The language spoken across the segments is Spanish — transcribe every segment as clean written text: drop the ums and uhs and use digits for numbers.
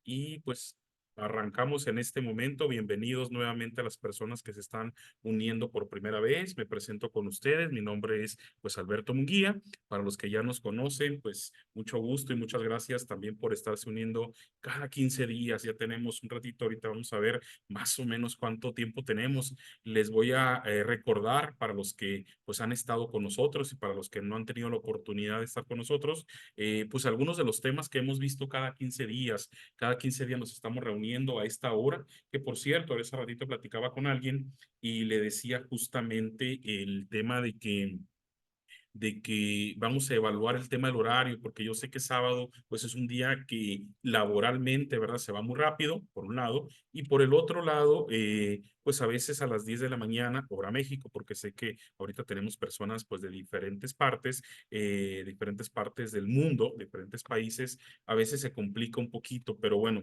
y pues arrancamos en este momento. Bienvenidos nuevamente a las personas que se están uniendo por primera vez. Me presento con ustedes. Mi nombre es pues Alberto Munguía. Para los que ya nos conocen, pues mucho gusto y muchas gracias también por estarse uniendo cada 15 días. Ya tenemos un ratito, ahorita vamos a ver más o menos cuánto tiempo tenemos. Les voy a recordar para los que pues han estado con nosotros y para los que no han tenido la oportunidad de estar con nosotros, pues algunos de los temas que hemos visto cada 15 días. Cada 15 días nos estamos reuniendo a esta hora, que por cierto, ese ratito platicaba con alguien y le decía justamente el tema de que vamos a evaluar el tema del horario, porque yo sé que sábado, pues es un día que laboralmente, ¿verdad? Se va muy rápido, por un lado, y por el otro lado, pues a veces a las 10 de la mañana, hora México, porque sé que ahorita tenemos personas pues de diferentes partes del mundo, diferentes países, a veces se complica un poquito, pero bueno,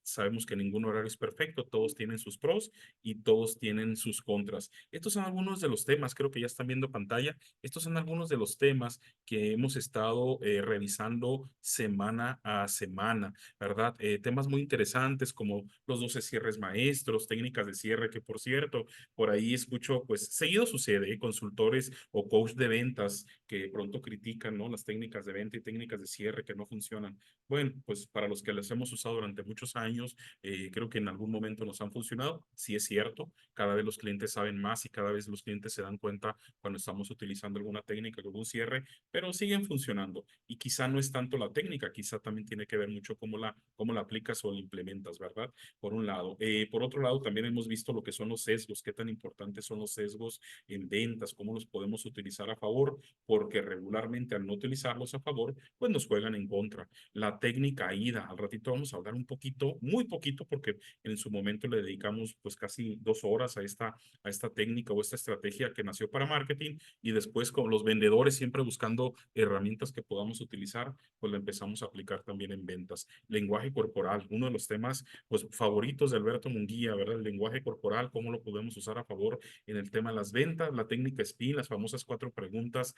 sabemos que ningún horario es perfecto, todos tienen sus pros y todos tienen sus contras. Estos son algunos de los temas, creo que ya están viendo pantalla. Estos son algunos de los temas que hemos estado revisando semana a semana, ¿verdad? Temas muy interesantes como los 12 cierres maestros, técnicas de cierre, que por cierto, por ahí escucho, pues seguido sucede, consultores o coach de ventas que pronto critican, ¿no? Las técnicas de venta y técnicas de cierre que no funcionan. Bueno, pues para los que las hemos usado durante muchos años, creo que en algún momento nos han funcionado. Sí es cierto, cada vez los clientes saben más y cada vez los clientes se dan cuenta cuando estamos utilizando alguna técnica, algún cierre, pero siguen funcionando. Y quizá no es tanto la técnica, quizá también tiene que ver mucho cómo la aplicas o la implementas, ¿verdad? Por un lado. Por otro lado, también hemos visto lo que son los sesgos, qué tan importantes son los sesgos en ventas, cómo los podemos utilizar a favor, porque regularmente al no utilizarlos a favor, pues nos juegan en contra. La técnica AIDA, al ratito vamos a hablar un poquito, muy poquito, porque en su momento le dedicamos pues casi 2 horas a esta técnica o esta estrategia que nació para marketing y después con los vendedores siempre buscando herramientas que podamos utilizar, pues la empezamos a aplicar también en ventas. Lenguaje corporal, uno de los temas pues favoritos de Alberto Munguía, ¿verdad? El lenguaje corporal, cómo lo podemos usar a favor en el tema de las ventas, la técnica SPIN, las famosas 4 preguntas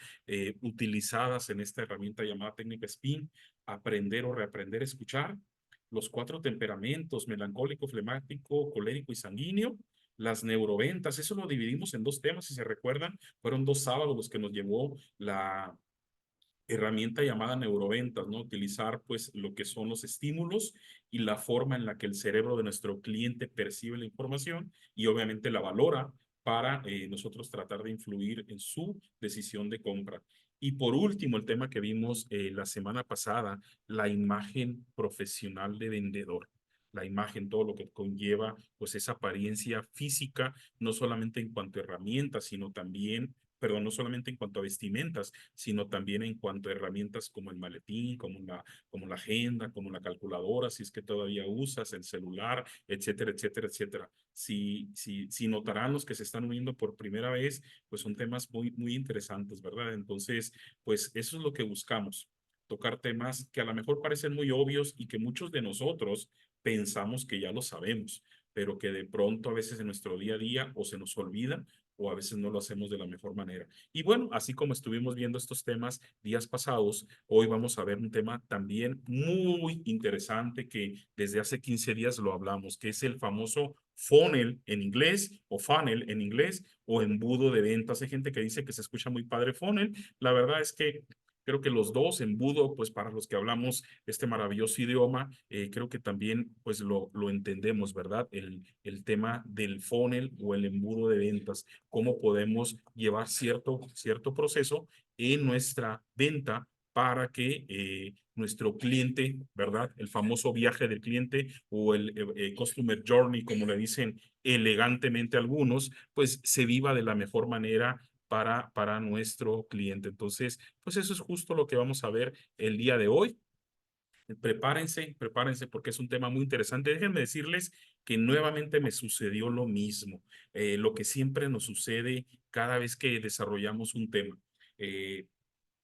utilizadas en esta herramienta llamada técnica SPIN, aprender o reaprender a escuchar, los 4 temperamentos, melancólico, flemático, colérico y sanguíneo, las neuroventas. Eso lo dividimos en 2 temas, si se recuerdan, fueron 2 sábados los que nos llevó la herramienta llamada neuroventas, ¿no? Utilizar pues lo que son los estímulos y la forma en la que el cerebro de nuestro cliente percibe la información y obviamente la valora para nosotros tratar de influir en su decisión de compra. Y por último, el tema que vimos la semana pasada, la imagen profesional de vendedor. La imagen, todo lo que conlleva, pues esa apariencia física, no solamente en cuanto a herramientas, sino también, perdón, no solamente en cuanto a vestimentas, sino también en cuanto a herramientas como el maletín, como la agenda, como la calculadora, si es que todavía usas el celular, etcétera, etcétera, etcétera. Si notarán los que se están uniendo por primera vez, pues son temas muy, muy interesantes, ¿verdad? Entonces, pues eso es lo que buscamos, tocar temas que a lo mejor parecen muy obvios y que muchos de nosotros pensamos que ya lo sabemos, pero que de pronto a veces en nuestro día a día o se nos olvida o a veces no lo hacemos de la mejor manera. Y bueno, así como estuvimos viendo estos temas días pasados, hoy vamos a ver un tema también muy interesante que desde hace 15 días lo hablamos, que es el famoso funnel en inglés o funnel en inglés o embudo de ventas. Hay gente que dice que se escucha muy padre funnel. La verdad es que creo que los dos, embudo, pues para los que hablamos este maravilloso idioma, creo que también pues lo entendemos, ¿verdad? El tema del funnel o el embudo de ventas, cómo podemos llevar cierto proceso en nuestra venta para que nuestro cliente, ¿verdad? El famoso viaje del cliente o el customer journey, como le dicen elegantemente algunos, pues se viva de la mejor manera para nuestro cliente. Entonces, pues eso es justo lo que vamos a ver el día de hoy. Prepárense, prepárense porque es un tema muy interesante. Déjenme decirles que nuevamente me sucedió lo mismo, lo que siempre nos sucede cada vez que desarrollamos un tema. Eh,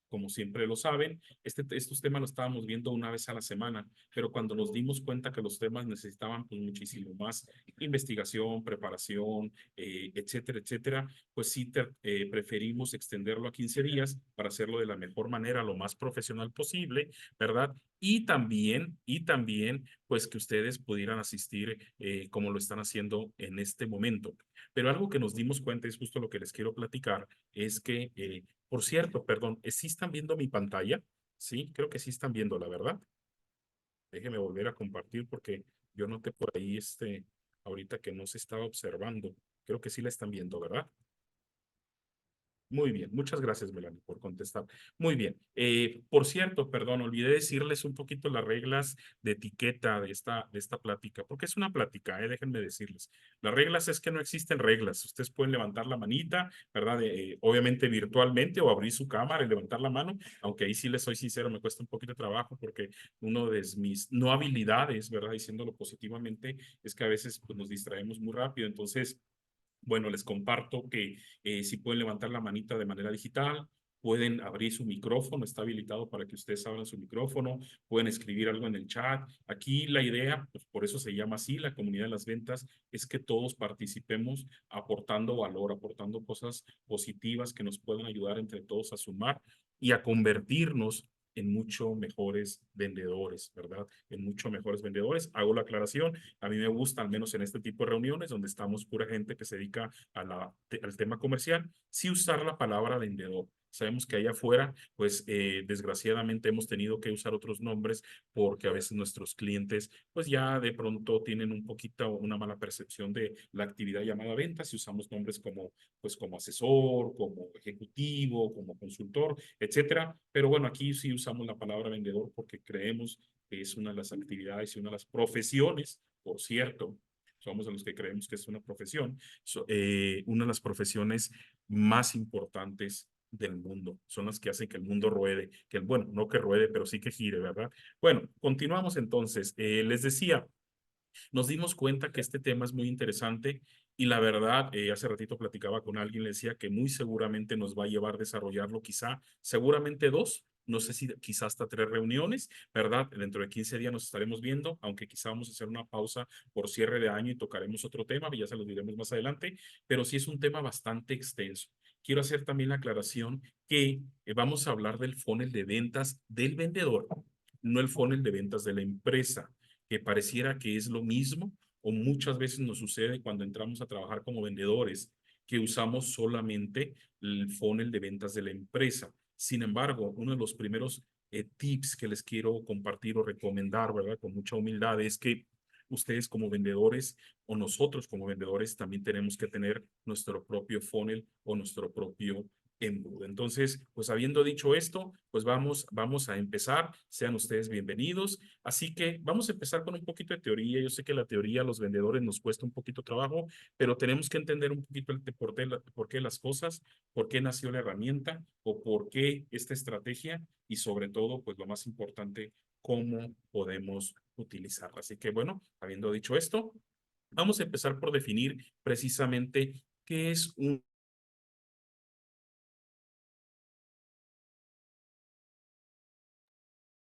como siempre lo saben, estos temas los estábamos viendo una vez a la semana, pero cuando nos dimos cuenta que los temas necesitaban pues, muchísimo más investigación, preparación, etcétera, etcétera, pues sí preferimos extenderlo a 15 días para hacerlo de la mejor manera, lo más profesional posible, ¿verdad? Pues que ustedes pudieran asistir como lo están haciendo en este momento. Pero algo que nos dimos cuenta, es justo lo que les quiero platicar, es que, por cierto, perdón, ¿sí están viendo mi pantalla? Sí, creo que sí están viendo, la verdad. Déjeme volver a compartir porque yo noté por ahí ahorita que no se estaba observando. Creo que sí la están viendo, ¿verdad? Muy bien, muchas gracias, Melanie, por contestar. Muy bien. Por cierto, perdón, olvidé decirles un poquito las reglas de etiqueta de esta plática, porque es una plática, déjenme decirles. Las reglas es que no existen reglas. Ustedes pueden levantar la manita, ¿verdad? Obviamente virtualmente o abrir su cámara y levantar la mano, aunque ahí sí les soy sincero, me cuesta un poquito de trabajo porque uno de mis no habilidades, ¿verdad? Diciéndolo positivamente, es que a veces pues, nos distraemos muy rápido. Entonces, bueno, les comparto que si pueden levantar la manita de manera digital, pueden abrir su micrófono, está habilitado para que ustedes abran su micrófono, pueden escribir algo en el chat. Aquí la idea, pues por eso se llama así, la comunidad de las ventas, es que todos participemos aportando valor, aportando cosas positivas que nos puedan ayudar entre todos a sumar y a convertirnos en mucho mejores vendedores, ¿verdad? En mucho mejores vendedores. Hago la aclaración, a mí me gusta, al menos en este tipo de reuniones, donde estamos pura gente que se dedica al tema comercial, sí usar la palabra vendedor. Sabemos que allá afuera, pues desgraciadamente hemos tenido que usar otros nombres porque a veces nuestros clientes, pues ya de pronto tienen un poquito una mala percepción de la actividad llamada ventas y usamos nombres como, pues como asesor, como ejecutivo, como consultor, etcétera. Pero bueno, aquí sí usamos la palabra vendedor porque creemos que es una de las actividades y una de las profesiones, por cierto, somos de los que creemos que es una profesión, una de las profesiones más importantes del mundo. Son las que hacen que el mundo ruede, bueno, no que ruede, pero sí que gire, ¿verdad? Bueno, continuamos entonces. Les decía, nos dimos cuenta que este tema es muy interesante y la verdad, hace ratito platicaba con alguien, le decía que muy seguramente nos va a llevar a desarrollarlo quizá, seguramente dos, no sé si quizá hasta tres reuniones, ¿verdad? Dentro de 15 días nos estaremos viendo, aunque quizá vamos a hacer una pausa por cierre de año y tocaremos otro tema, ya se los diremos más adelante, pero sí es un tema bastante extenso. Quiero hacer también la aclaración que vamos a hablar del funnel de ventas del vendedor, no el funnel de ventas de la empresa, que pareciera que es lo mismo o muchas veces nos sucede cuando entramos a trabajar como vendedores, que usamos solamente el funnel de ventas de la empresa. Sin embargo, uno de los primeros tips que les quiero compartir o recomendar, ¿verdad? Con mucha humildad, es que ustedes como vendedores o nosotros como vendedores también tenemos que tener nuestro propio funnel o nuestro propio embudo. Entonces, pues habiendo dicho esto, pues vamos a empezar. Sean ustedes bienvenidos. Así que vamos a empezar con un poquito de teoría. Yo sé que la teoría a los vendedores nos cuesta un poquito trabajo, pero tenemos que entender un poquito por qué las cosas, por qué nació la herramienta o por qué esta estrategia y sobre todo, pues lo más importante, cómo podemos utilizarla. Así que bueno, habiendo dicho esto, vamos a empezar por definir precisamente qué es un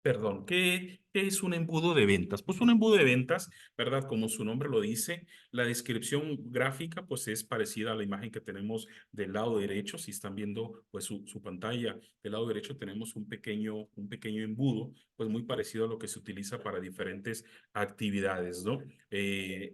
Perdón, ¿qué es un embudo de ventas? Pues un embudo de ventas, ¿verdad? Como su nombre lo dice, la descripción gráfica pues es parecida a la imagen que tenemos del lado derecho. Si están viendo pues su pantalla, del lado derecho tenemos un pequeño embudo, pues muy parecido a lo que se utiliza para diferentes actividades, ¿no?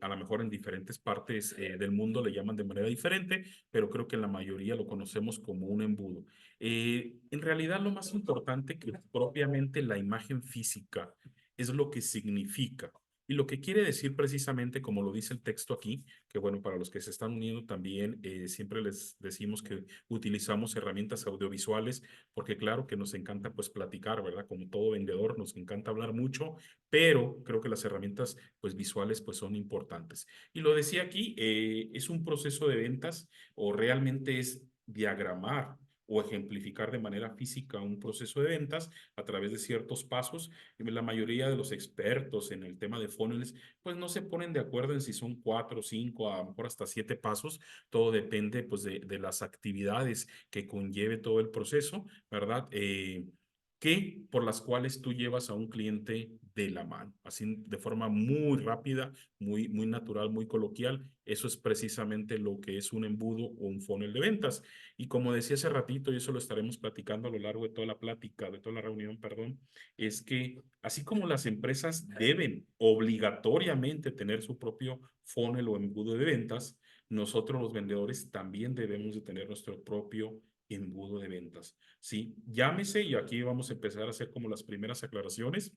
A lo mejor en diferentes partes del mundo le llaman de manera diferente, pero creo que en la mayoría lo conocemos como un embudo. En realidad lo más importante que propiamente la imagen física es lo que significa. Y lo que quiere decir precisamente, como lo dice el texto aquí, que bueno, para los que se están uniendo también, siempre les decimos que utilizamos herramientas audiovisuales, porque claro que nos encanta pues platicar, ¿verdad? Como todo vendedor, nos encanta hablar mucho, pero creo que las herramientas pues visuales pues son importantes. Y lo decía aquí, es un proceso de ventas o realmente es diagramar o ejemplificar de manera física un proceso de ventas a través de ciertos pasos. La mayoría de los expertos en el tema de funnels, pues no se ponen de acuerdo en si son cuatro, cinco, a lo mejor hasta siete pasos. Todo depende pues de las actividades que conlleve todo el proceso, ¿verdad? Que por las cuales tú llevas a un cliente de la mano, así de forma muy rápida, muy natural, muy coloquial. Eso es precisamente lo que es un embudo o un funnel de ventas. Y como decía hace ratito, y eso lo estaremos platicando a lo largo de toda la plática, de toda la reunión, perdón, es que así como las empresas deben obligatoriamente tener su propio funnel o embudo de ventas, nosotros los vendedores también debemos de tener nuestro propio embudo de ventas. Sí, llámese, y aquí vamos a empezar a hacer como las primeras aclaraciones.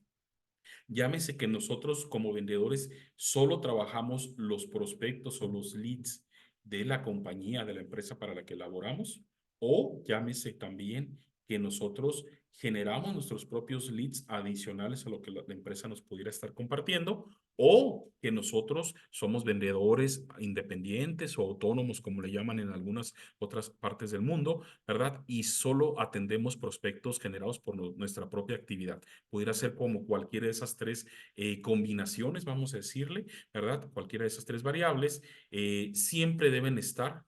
Llámese que nosotros como vendedores solo trabajamos los prospectos o los leads de la compañía, de la empresa para la que laboramos, o llámese también que nosotros generamos nuestros propios leads adicionales a lo que la empresa nos pudiera estar compartiendo, o que nosotros somos vendedores independientes o autónomos, como le llaman en algunas otras partes del mundo, ¿verdad? Y solo atendemos prospectos generados por nuestra propia actividad. Pudiera ser como cualquiera de esas tres combinaciones, vamos a decirle, ¿verdad? Cualquiera de esas tres variables siempre deben estar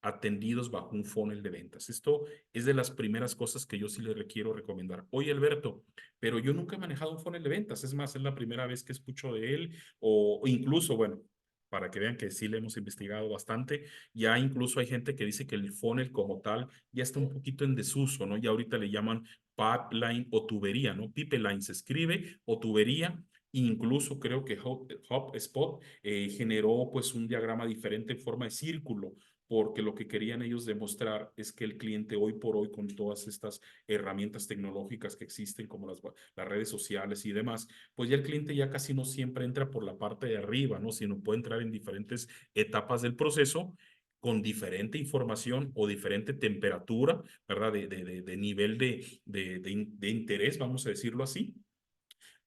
atendidos bajo un funnel de ventas. Esto es de las primeras cosas que yo sí le quiero recomendar. Oye, Alberto, pero yo nunca he manejado un funnel de ventas. Es más, es la primera vez que escucho de él o incluso, bueno, para que vean que sí le hemos investigado bastante, ya incluso hay gente que dice que el funnel como tal ya está un poquito en desuso, ¿no? Ya ahorita le llaman pipeline o tubería, ¿no? Pipeline se escribe o tubería. Incluso creo que HubSpot generó pues un diagrama diferente en forma de círculo, porque lo que querían ellos demostrar es que el cliente hoy por hoy, con todas estas herramientas tecnológicas que existen, como las redes sociales y demás, pues ya el cliente ya casi no siempre entra por la parte de arriba, ¿no? Sino puede entrar en diferentes etapas del proceso con diferente información o diferente temperatura, ¿verdad? De nivel de interés, vamos a decirlo así.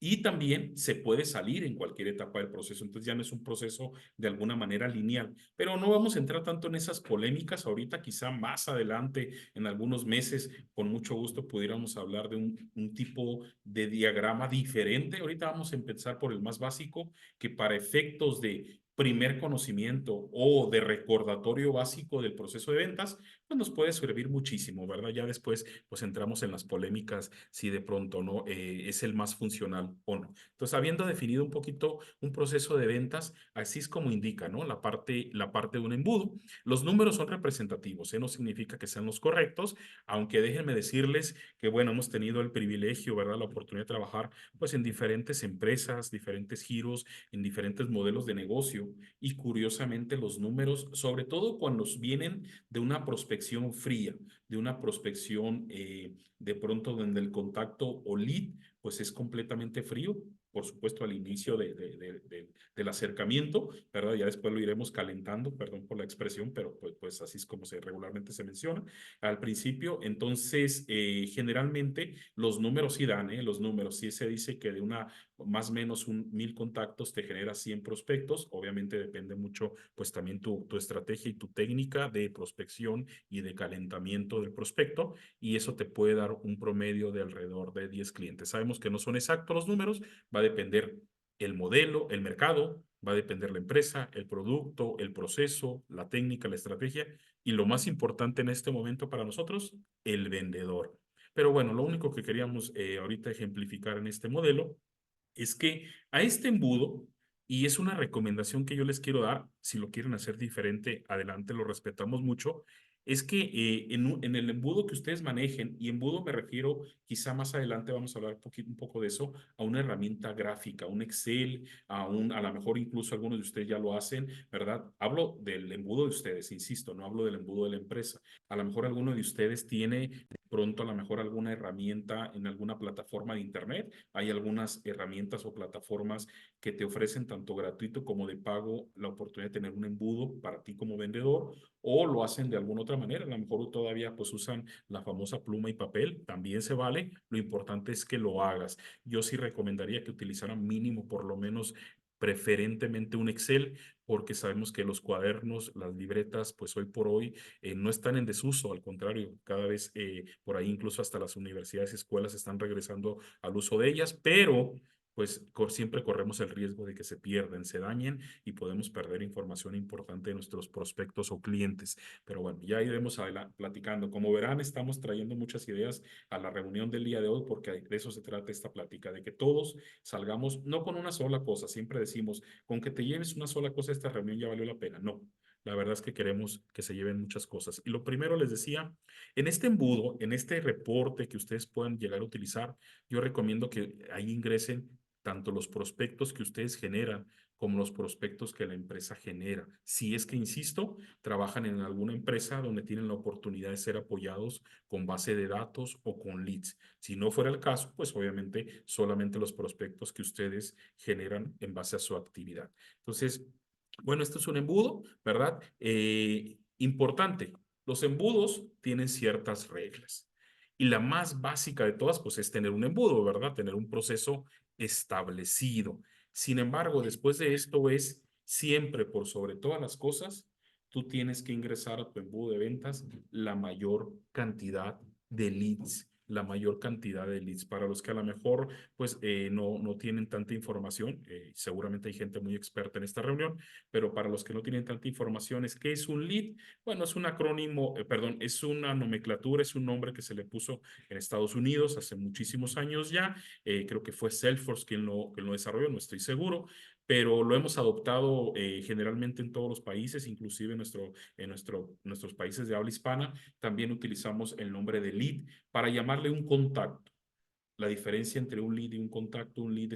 Y también se puede salir en cualquier etapa del proceso. Entonces ya no es un proceso de alguna manera lineal. Pero no vamos a entrar tanto en esas polémicas ahorita, quizá más adelante, en algunos meses, con mucho gusto pudiéramos hablar de un tipo de diagrama diferente. Ahorita vamos a empezar por el más básico, que para efectos de primer conocimiento o de recordatorio básico del proceso de ventas, pues nos puede servir muchísimo, ¿verdad? Ya después, pues entramos en las polémicas si de pronto no es el más funcional o no. Entonces, habiendo definido un poquito un proceso de ventas, así es como indica, ¿no? La parte de un embudo. Los números son representativos, ¿eh? No significa que sean los correctos, aunque déjenme decirles que, bueno, hemos tenido el privilegio, ¿verdad? La oportunidad de trabajar, pues, en diferentes empresas, diferentes giros, en diferentes modelos de negocio, y curiosamente los números, sobre todo cuando vienen de una prospección fría, de una prospección de pronto donde el contacto o lead pues es completamente frío, por supuesto al inicio del acercamiento, ¿verdad? Ya después lo iremos calentando, perdón por la expresión, pero pues así es como regularmente se menciona al principio. Entonces, generalmente los números sí dan, ¿eh? Los números sí se dice que de una más o menos 1,000 contactos te genera 100 prospectos. Obviamente depende mucho, pues también tu estrategia y tu técnica de prospección y de calentamiento del prospecto, y eso te puede dar un promedio de alrededor de 10 clientes. Sabemos que no son exactos los números, va a depender el modelo, el mercado, va a depender la empresa, el producto, el proceso, la técnica, la estrategia, y lo más importante en este momento para nosotros, el vendedor. Pero bueno, lo único que queríamos ahorita ejemplificar en este modelo es que a este embudo, y es una recomendación que yo les quiero dar, si lo quieren hacer diferente, adelante, lo respetamos mucho, es que en el embudo que ustedes manejen, y embudo me refiero, quizá más adelante vamos a hablar un poco de eso, a una herramienta gráfica, un Excel, a lo mejor incluso algunos de ustedes ya lo hacen, ¿verdad? Hablo del embudo de ustedes, insisto, no hablo del embudo de la empresa. A lo mejor alguno de ustedes tiene de pronto a lo mejor alguna herramienta en alguna plataforma de internet. Hay algunas herramientas o plataformas que te ofrecen tanto gratuito como de pago la oportunidad de tener un embudo para ti como vendedor, o lo hacen de alguna otra manera. A lo mejor todavía pues usan la famosa pluma y papel, también se vale. Lo importante es que lo hagas. Yo sí recomendaría que utilizaran mínimo por lo menos preferentemente un Excel, porque sabemos que los cuadernos, las libretas, pues hoy por hoy no están en desuso, al contrario, cada vez por ahí incluso hasta las universidades y escuelas están regresando al uso de ellas, pero pues siempre corremos el riesgo de que se pierden, se dañen y podemos perder información importante de nuestros prospectos o clientes. Pero bueno, ya iremos platicando. Como verán, estamos trayendo muchas ideas a la reunión del día de hoy porque de eso se trata esta plática, de que todos salgamos no con una sola cosa. Siempre decimos, con que te lleves una sola cosa a esta reunión ya valió la pena. No. La verdad es que queremos que se lleven muchas cosas. Y lo primero les decía, en este embudo, en este reporte que ustedes puedan llegar a utilizar, yo recomiendo que ahí ingresen tanto los prospectos que ustedes generan como los prospectos que la empresa genera. Si es que, insisto, trabajan en alguna empresa donde tienen la oportunidad de ser apoyados con base de datos o con leads. Si no fuera el caso, pues obviamente solamente los prospectos que ustedes generan en base a su actividad. Entonces, bueno, esto es un embudo, ¿verdad? Importante, los embudos tienen ciertas reglas. Y la más básica de todas, pues es tener un embudo, ¿verdad? Tener un proceso establecido. Sin embargo, después de esto es siempre por sobre todas las cosas, tú tienes que ingresar a tu embudo de ventas la mayor cantidad de leads, la mayor cantidad de leads. Para los que a lo mejor pues no tienen tanta información, seguramente hay gente muy experta en esta reunión, pero para los que no tienen tanta información, ¿qué es un lead? Bueno, es un acrónimo, perdón, es una nomenclatura, es un nombre que se le puso en Estados Unidos hace muchísimos años ya. Creo que fue Salesforce quien lo desarrolló, no estoy seguro, pero lo hemos adoptado generalmente en todos los países, inclusive nuestros países de habla hispana. También utilizamos el nombre de lead para llamarle un contacto. La diferencia entre un lead y un lead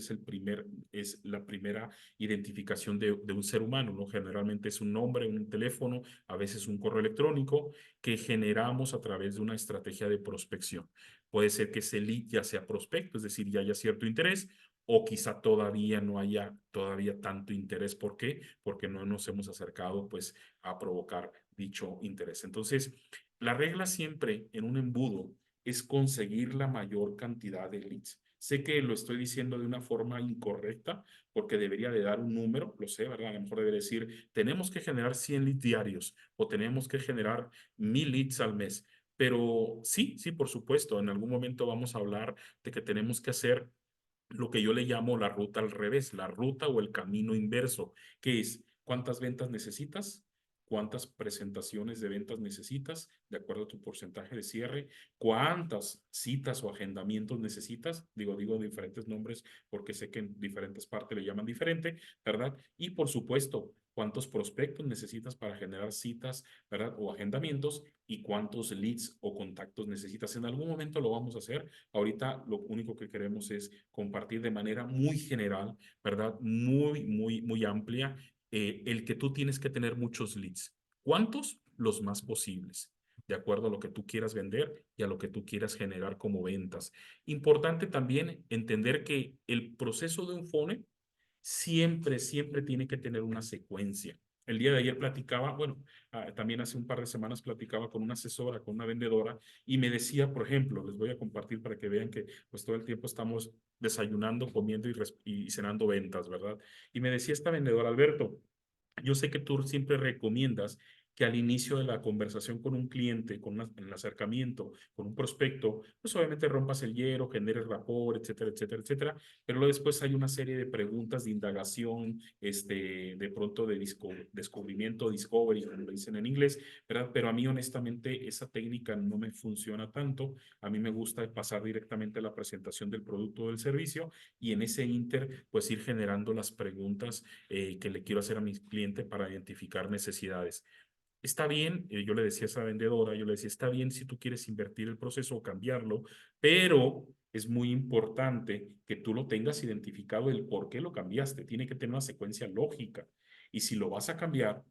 es la primera identificación de un ser humano, ¿no? Generalmente es un nombre, un teléfono, a veces un correo electrónico que generamos a través de una estrategia de prospección. Puede ser que ese lead ya sea prospecto, es decir, ya haya cierto interés, o quizá todavía no haya todavía tanto interés. ¿Por qué? Porque no nos hemos acercado pues a provocar dicho interés. Entonces, la regla siempre en un embudo es conseguir la mayor cantidad de leads. Sé que lo estoy diciendo de una forma incorrecta porque debería de dar un número, lo sé, ¿verdad? A lo mejor debería decir, tenemos que generar 100 leads diarios o tenemos que generar 1000 leads al mes. Pero sí, sí, por supuesto, en algún momento vamos a hablar de que tenemos que hacer lo que yo le llamo la ruta al revés, la ruta o el camino inverso, que es cuántas ventas necesitas, cuántas presentaciones de ventas necesitas, de acuerdo a tu porcentaje de cierre, cuántas citas o agendamientos necesitas, digo diferentes nombres porque sé que en diferentes partes le llaman diferente, ¿verdad? Y por supuesto, cuántos prospectos necesitas para generar citas, ¿verdad? O agendamientos y cuántos leads o contactos necesitas. En algún momento lo vamos a hacer. Ahorita lo único que queremos es compartir de manera muy general, ¿verdad? Muy amplia, el que tú tienes que tener muchos leads. ¿Cuántos? Los más posibles, de acuerdo a lo que tú quieras vender y a lo que tú quieras generar como ventas. Importante también entender que el proceso de un funnel siempre tiene que tener una secuencia. El día de ayer platicaba, bueno, también hace un par de semanas platicaba con una asesora, con una vendedora, y me decía, por ejemplo, les voy a compartir para que vean que pues todo el tiempo estamos desayunando, comiendo y cenando ventas, ¿verdad? Y me decía esta vendedora, Alberto, yo sé que tú siempre recomiendas que al inicio de la conversación con un cliente, el acercamiento, con un prospecto, pues obviamente rompas el hielo, generes rapport, etcétera, etcétera, etcétera, pero luego después hay una serie de preguntas de indagación, de pronto de descubrimiento, discovery, como lo dicen en inglés, ¿verdad? Pero a mí honestamente esa técnica no me funciona tanto. A mí me gusta pasar directamente a la presentación del producto o del servicio y en ese inter, pues ir generando las preguntas que le quiero hacer a mi cliente para identificar necesidades. Está bien, yo le decía a esa vendedora, yo le decía, está bien si tú quieres invertir el proceso o cambiarlo, pero es muy importante que tú lo tengas identificado el por qué lo cambiaste. Tiene que tener una secuencia lógica. Y si lo vas a cambiar,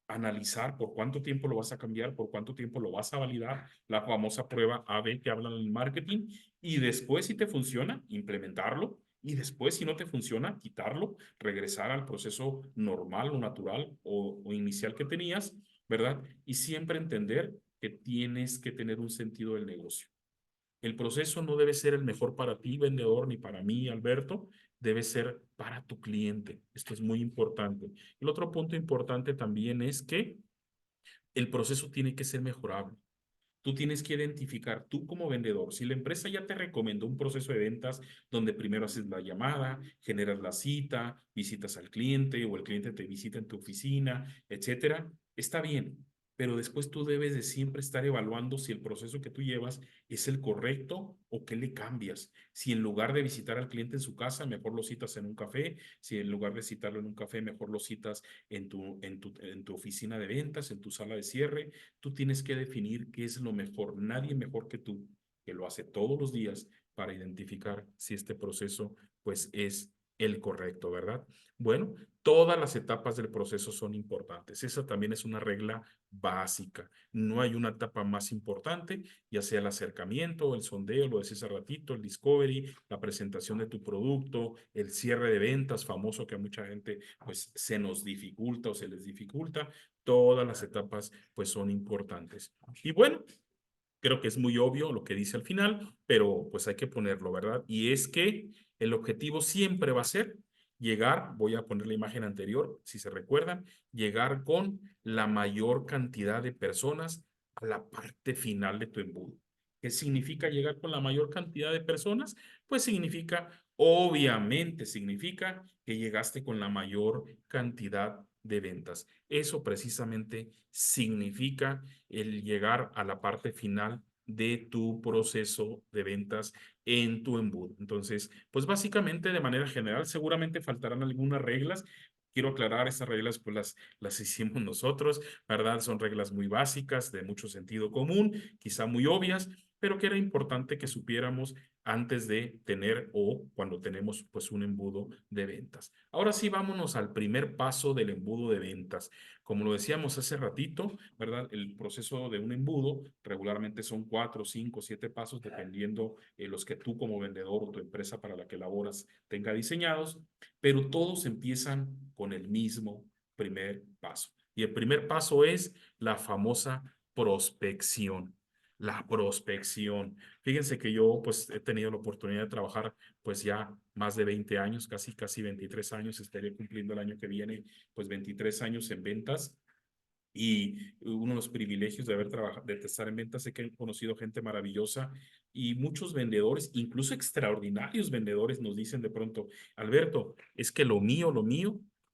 analizar por cuánto tiempo lo vas a cambiar, por cuánto tiempo lo vas a validar, la famosa prueba A/B que hablan en el marketing, y después si te funciona, implementarlo, y después si no te funciona, quitarlo, regresar al proceso normal o natural o inicial que tenías, ¿verdad? Y siempre entender que tienes que tener un sentido del negocio. El proceso no debe ser el mejor para ti, vendedor, ni para mí, Alberto. debe ser para tu cliente. Esto es muy importante. El otro punto importante también es que el proceso tiene que ser mejorable. Tú tienes que identificar, tú como vendedor, si la empresa ya te recomendó un proceso de ventas donde primero haces la llamada, generas la cita, visitas al cliente o el cliente te visita en tu oficina, etcétera, está bien, pero después tú debes de siempre estar evaluando si el proceso que tú llevas es el correcto o qué le cambias. Si en lugar de visitar al cliente en su casa, mejor lo citas en un café, si en lugar de citarlo en un café, mejor lo citas en tu oficina de ventas, en tu sala de cierre. Tú tienes que definir qué es lo mejor. Nadie mejor que tú, que lo hace todos los días para identificar si este proceso pues es el correcto, ¿verdad? Bueno, todas las etapas del proceso son importantes. Esa también es una regla básica. No hay una etapa más importante, ya sea el acercamiento, el sondeo, lo decía hace ratito, el discovery, la presentación de tu producto, el cierre de ventas famoso que a mucha gente pues se nos dificulta o se les dificulta. Todas las etapas pues son importantes. Y bueno, creo que es muy obvio lo que dice al final, pero pues hay que ponerlo, ¿verdad? Y es que el objetivo siempre va a ser llegar, voy a poner la imagen anterior, si se recuerdan, llegar con la mayor cantidad de personas a la parte final de tu embudo. ¿Qué significa llegar con la mayor cantidad de personas? Pues significa, obviamente significa que llegaste con la mayor cantidad de ventas. Eso precisamente significa el llegar a la parte final de tu proceso de ventas en tu embudo. Entonces, pues básicamente de manera general, seguramente faltarán algunas reglas. Quiero aclarar, estas reglas pues las hicimos nosotros, ¿verdad? Son reglas muy básicas, de mucho sentido común, quizá muy obvias, pero que era importante que supiéramos antes de tener o cuando tenemos pues un embudo de ventas. Ahora sí, vámonos al primer paso del embudo de ventas. Como lo decíamos hace ratito, ¿verdad? El proceso de un embudo regularmente son 4, 5, 7 pasos, dependiendo los que tú como vendedor o tu empresa para la que laboras tenga diseñados, pero todos empiezan con el mismo primer paso. Y el primer paso es la famosa prospección. La prospección. Fíjense que yo pues he tenido la oportunidad de trabajar pues ya más de 20 años, casi 23 años, estaré cumpliendo el año que viene pues 23 años en ventas. Y uno de los privilegios de haber trabajado, de estar en ventas, sé que he conocido gente maravillosa y muchos vendedores, incluso extraordinarios vendedores, nos dicen de pronto, Alberto, es que lo mío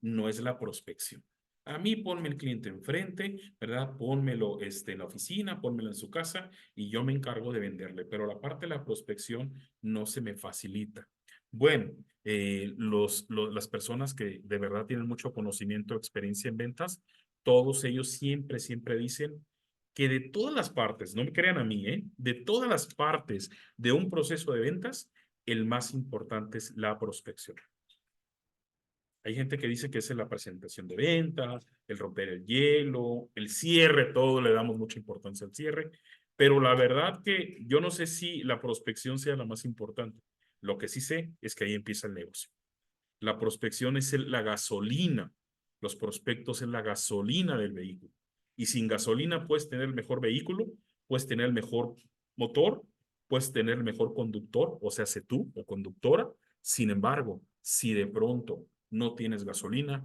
no es la prospección. A mí ponme el cliente enfrente, ¿verdad? Pónmelo en la oficina, pónmelo en su casa y yo me encargo de venderle, pero la parte de la prospección no se me facilita. Bueno, las personas que de verdad tienen mucho conocimiento, experiencia en ventas, todos ellos siempre dicen que de todas las partes, no me crean a mí, ¿eh? De todas las partes de un proceso de ventas, el más importante es la prospección. Hay gente que dice que es la presentación de ventas, el romper el hielo, el cierre, todo le damos mucha importancia al cierre, pero la verdad que yo no sé si la prospección sea la más importante. Lo que sí sé es que ahí empieza el negocio. La prospección es la gasolina. Los prospectos es la gasolina del vehículo. Y sin gasolina puedes tener el mejor vehículo, puedes tener el mejor motor, puedes tener el mejor conductor, o sea, sé tú o conductora. Sin embargo, si de pronto no tienes gasolina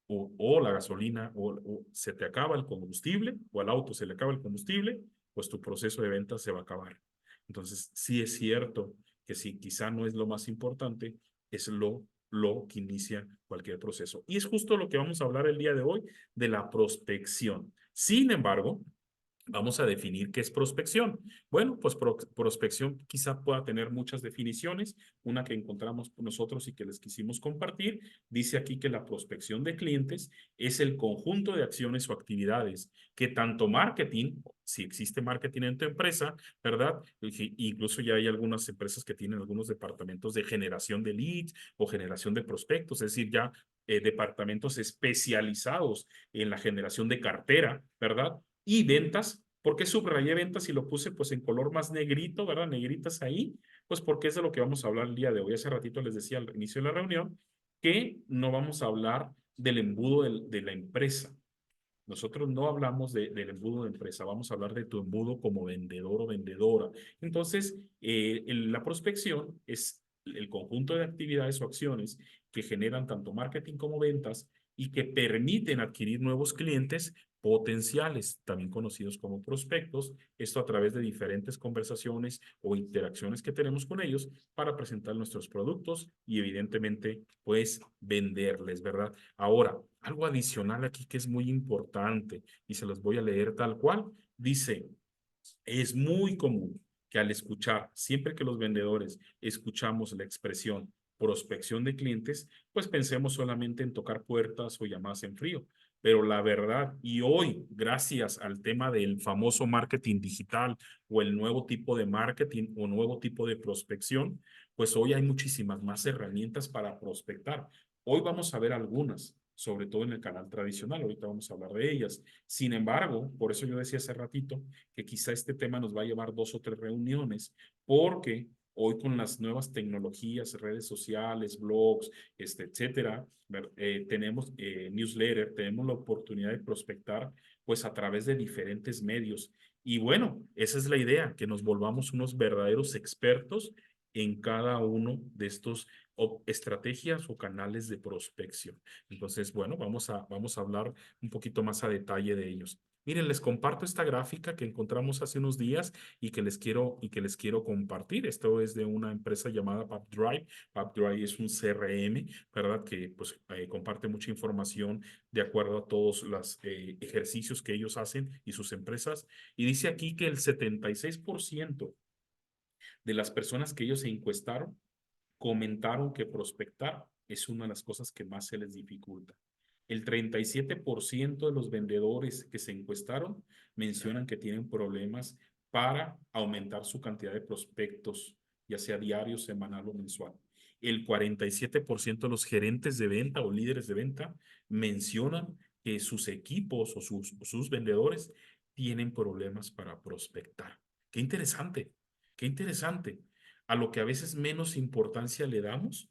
o la gasolina o se te acaba el combustible o al auto se le acaba el combustible, pues tu proceso de venta se va a acabar. Entonces, sí es cierto que si quizá no es lo más importante, es lo que inicia cualquier proceso. Y es justo lo que vamos a hablar el día de hoy de la prospección. Sin embargo, vamos a definir qué es prospección. Bueno, pues prospección quizá pueda tener muchas definiciones. Una que encontramos nosotros y que les quisimos compartir, dice aquí que la prospección de clientes es el conjunto de acciones o actividades que tanto marketing, si existe marketing en tu empresa, ¿verdad? Incluso ya hay algunas empresas que tienen algunos departamentos de generación de leads o generación de prospectos, es decir, ya departamentos especializados en la generación de cartera, ¿verdad? Y ventas. ¿Por qué subrayé ventas y lo puse pues en color más negrito, ¿verdad? Negritas ahí, pues porque es de lo que vamos a hablar el día de hoy. Hace ratito les decía al inicio de la reunión que no vamos a hablar del embudo de la empresa. Nosotros no hablamos del embudo de empresa, vamos a hablar de tu embudo como vendedor o vendedora. Entonces, la prospección es el conjunto de actividades o acciones que generan tanto marketing como ventas y que permiten adquirir nuevos clientes potenciales, también conocidos como prospectos, esto a través de diferentes conversaciones o interacciones que tenemos con ellos para presentar nuestros productos y evidentemente, pues, venderles, ¿verdad? Ahora, algo adicional aquí que es muy importante y se los voy a leer tal cual, dice, es muy común que al escuchar, siempre que los vendedores escuchamos la expresión prospección de clientes, pues pensemos solamente en tocar puertas o llamadas en frío. Pero la verdad, y hoy, gracias al tema del famoso marketing digital o el nuevo tipo de marketing o nuevo tipo de prospección, pues hoy hay muchísimas más herramientas para prospectar. Hoy vamos a ver algunas, sobre todo en el canal tradicional, ahorita vamos a hablar de ellas. Sin embargo, por eso yo decía hace ratito que quizá este tema nos va a llevar 2 o 3 reuniones, porque hoy con las nuevas tecnologías, redes sociales, blogs, etcétera, tenemos newsletter, tenemos la oportunidad de prospectar pues a través de diferentes medios. Y bueno, esa es la idea, que nos volvamos unos verdaderos expertos en cada uno de estos estrategias o canales de prospección. Entonces, bueno, vamos a hablar un poquito más a detalle de ellos. Miren, les comparto esta gráfica que encontramos hace unos días y que les quiero compartir. Esto es de una empresa llamada PubDrive. PubDrive es un CRM, ¿verdad? Que pues comparte mucha información de acuerdo a todos los ejercicios que ellos hacen y sus empresas. Y dice aquí que el 76% de las personas que ellos se encuestaron comentaron que prospectar es una de las cosas que más se les dificulta. El 37% de los vendedores que se encuestaron mencionan que tienen problemas para aumentar su cantidad de prospectos, ya sea diario, semanal o mensual. El 47% de los gerentes de venta o líderes de venta mencionan que sus equipos o sus vendedores tienen problemas para prospectar. Qué interesante, qué interesante. A lo que a veces menos importancia le damos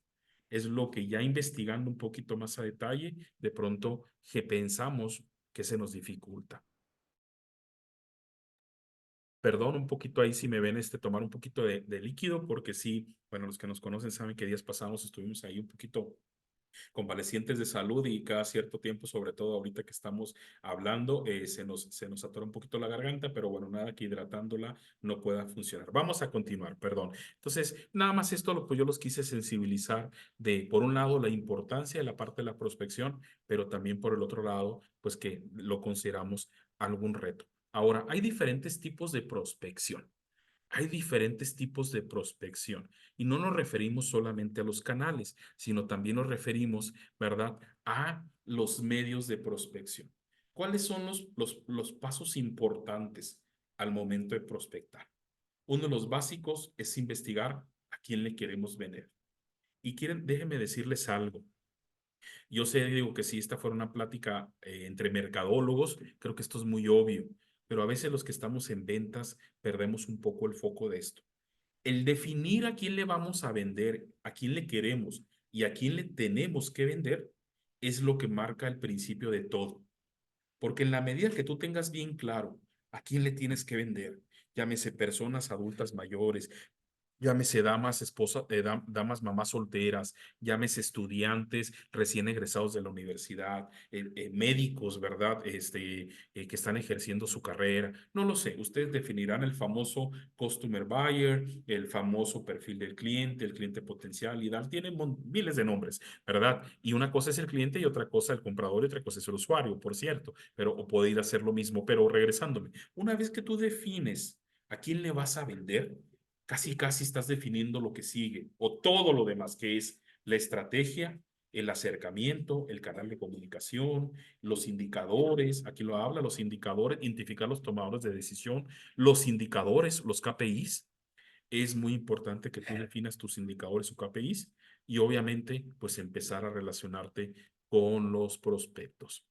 es lo que ya investigando un poquito más a detalle, de pronto que pensamos que se nos dificulta. Perdón un poquito ahí si me ven tomar un poquito de líquido, porque sí, bueno, los que nos conocen saben que días pasados estuvimos ahí un poquito convalecientes de salud y cada cierto tiempo, sobre todo ahorita que estamos hablando, se nos atora un poquito la garganta, pero bueno, nada que hidratándola no pueda funcionar. Vamos a continuar, perdón. Entonces, nada más esto lo que yo los quise sensibilizar de, por un lado, la importancia de la parte de la prospección, pero también por el otro lado, pues que lo consideramos algún reto. Ahora, hay diferentes tipos de prospección. Hay diferentes tipos de prospección y no nos referimos solamente a los canales, sino también nos referimos, ¿verdad?, a los medios de prospección. ¿Cuáles son los pasos importantes al momento de prospectar? Uno de los básicos es investigar a quién le queremos vender. Y déjenme decirles algo. Yo sé, digo que si esta fuera una plática entre mercadólogos, creo que esto es muy obvio, pero a veces los que estamos en ventas perdemos un poco el foco de esto. El definir a quién le vamos a vender, a quién le queremos y a quién le tenemos que vender es lo que marca el principio de todo. Porque en la medida que tú tengas bien claro a quién le tienes que vender, llámese personas adultas mayores, llámese damas, esposas, damas, mamás solteras, llámese estudiantes recién egresados de la universidad, médicos, ¿verdad? Que están ejerciendo su carrera. No lo sé, ustedes definirán el famoso customer buyer, el famoso perfil del cliente, el cliente potencial y tal. Tienen miles de nombres, ¿verdad? Y una cosa es el cliente y otra cosa el comprador y otra cosa es el usuario, por cierto, pero o puede ir a hacer lo mismo, pero regresándome, una vez que tú defines a quién le vas a vender, casi casi estás definiendo lo que sigue o todo lo demás, que es la estrategia, el acercamiento, el canal de comunicación, los indicadores, aquí lo habla, los indicadores, identificar los tomadores de decisión, los indicadores, los KPIs. Es muy importante que tú definas tus indicadores o KPIs y obviamente pues empezar a relacionarte con los prospectos.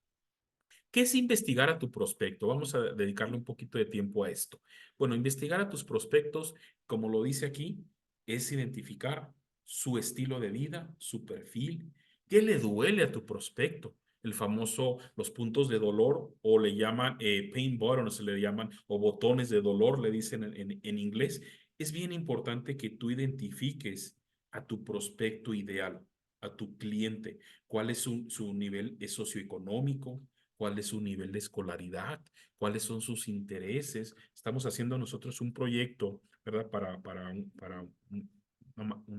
¿Qué es investigar a tu prospecto? Vamos a dedicarle un poquito de tiempo a esto. Bueno, investigar a tus prospectos, como lo dice aquí, es identificar su estilo de vida, su perfil, qué le duele a tu prospecto. El famoso, los puntos de dolor, o le llaman pain buttons, se le llaman, o botones de dolor, le dicen en inglés. Es bien importante que tú identifiques a tu prospecto ideal, a tu cliente, cuál es su nivel socioeconómico, cuál es su nivel de escolaridad, cuáles son sus intereses. Estamos haciendo nosotros un proyecto, ¿verdad?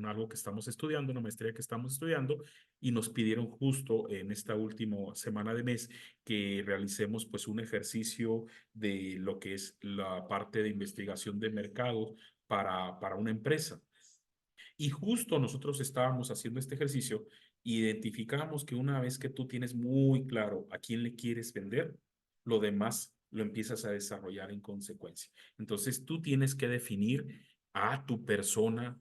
Algo que estamos estudiando, una maestría que estamos estudiando, y nos pidieron justo en esta última semana de mes que realicemos pues un ejercicio de lo que es la parte de investigación de mercado para una empresa. Y justo nosotros estábamos haciendo este ejercicio, identificamos que una vez que tú tienes muy claro a quién le quieres vender, lo demás lo empiezas a desarrollar en consecuencia. Entonces tú tienes que definir a tu persona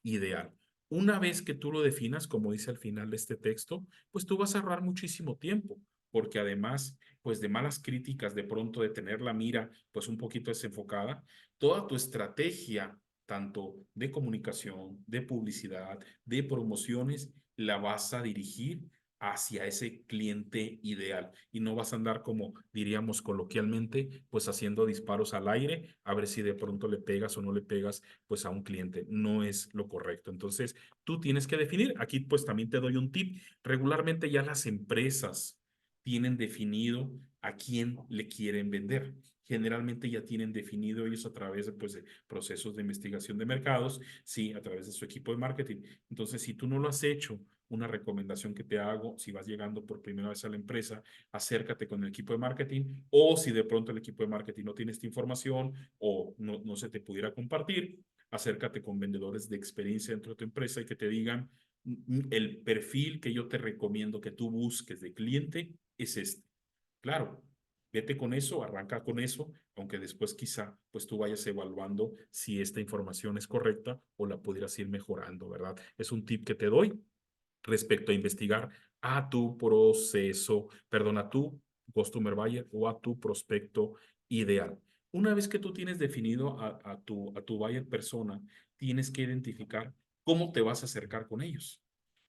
ideal. Una vez que tú lo definas, como dice al final de este texto, pues tú vas a ahorrar muchísimo tiempo, porque además, pues de malas críticas, de pronto de tener la mira, pues un poquito desenfocada, toda tu estrategia tanto de comunicación, de publicidad, de promociones, la vas a dirigir hacia ese cliente ideal y no vas a andar como diríamos coloquialmente, pues haciendo disparos al aire a ver si de pronto le pegas o no le pegas pues a un cliente. No es lo correcto. Entonces, tú tienes que definir. Aquí pues también te doy un tip. Regularmente ya las empresas tienen definido a quién le quieren vender. Generalmente ya tienen definido ellos a través de, pues, de procesos de investigación de mercados, sí, a través de su equipo de marketing. Entonces, si tú no lo has hecho, una recomendación que te hago, si vas llegando por primera vez a la empresa, acércate con el equipo de marketing, o si de pronto el equipo de marketing no tiene esta información o no se te pudiera compartir, acércate con vendedores de experiencia dentro de tu empresa y que te digan, el perfil que yo te recomiendo que tú busques de cliente es este. Claro, vete con eso, arranca con eso, aunque después quizá pues tú vayas evaluando si esta información es correcta o la pudieras ir mejorando, ¿verdad? Es un tip que te doy respecto a investigar a tu proceso, perdón, a tu customer buyer o a tu prospecto ideal. Una vez que tú tienes definido a tu buyer persona, tienes que identificar cómo te vas a acercar con ellos.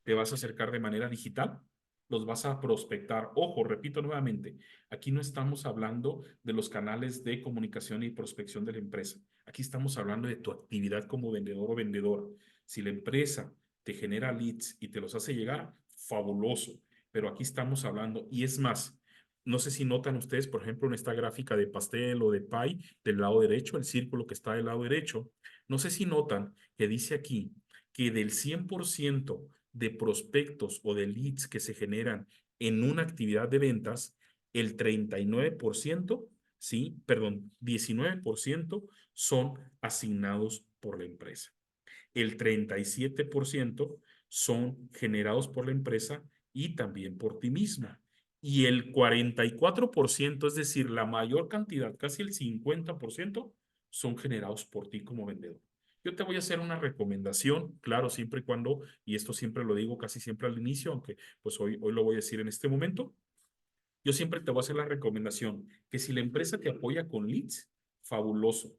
¿Te vas a acercar de manera digital? ¿Los vas a prospectar? Ojo, repito nuevamente, aquí no estamos hablando de los canales de comunicación y prospección de la empresa. Aquí estamos hablando de tu actividad como vendedor o vendedora. Si la empresa te genera leads y te los hace llegar, fabuloso. Pero aquí estamos hablando, y es más, no sé si notan ustedes, por ejemplo, en esta gráfica de pastel o de pie del lado derecho, el círculo que está del lado derecho, no sé si notan que dice aquí que del 100% de prospectos o de leads que se generan en una actividad de ventas, el 39%, sí, perdón, 19% son asignados por la empresa. El 37% son generados por la empresa y también por ti misma. Y el 44%, es decir, la mayor cantidad, casi el 50%, son generados por ti como vendedor. Yo te voy a hacer una recomendación, claro, siempre y cuando, y esto siempre lo digo casi siempre al inicio, aunque pues hoy lo voy a decir en este momento, yo siempre te voy a hacer la recomendación que si la empresa te apoya con leads, fabuloso.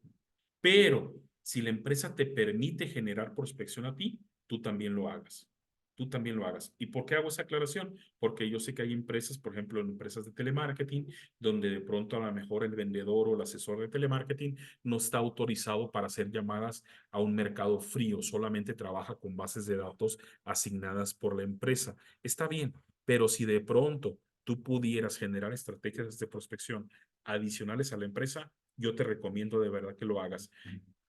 Pero si la empresa te permite generar prospección a ti, tú también lo hagas. Tú también lo hagas. ¿Y por qué hago esa aclaración? Porque yo sé que hay empresas, por ejemplo, en empresas de telemarketing, donde de pronto a lo mejor el vendedor o el asesor de telemarketing no está autorizado para hacer llamadas a un mercado frío, solamente trabaja con bases de datos asignadas por la empresa. Está bien, pero si de pronto tú pudieras generar estrategias de prospección adicionales a la empresa, yo te recomiendo de verdad que lo hagas.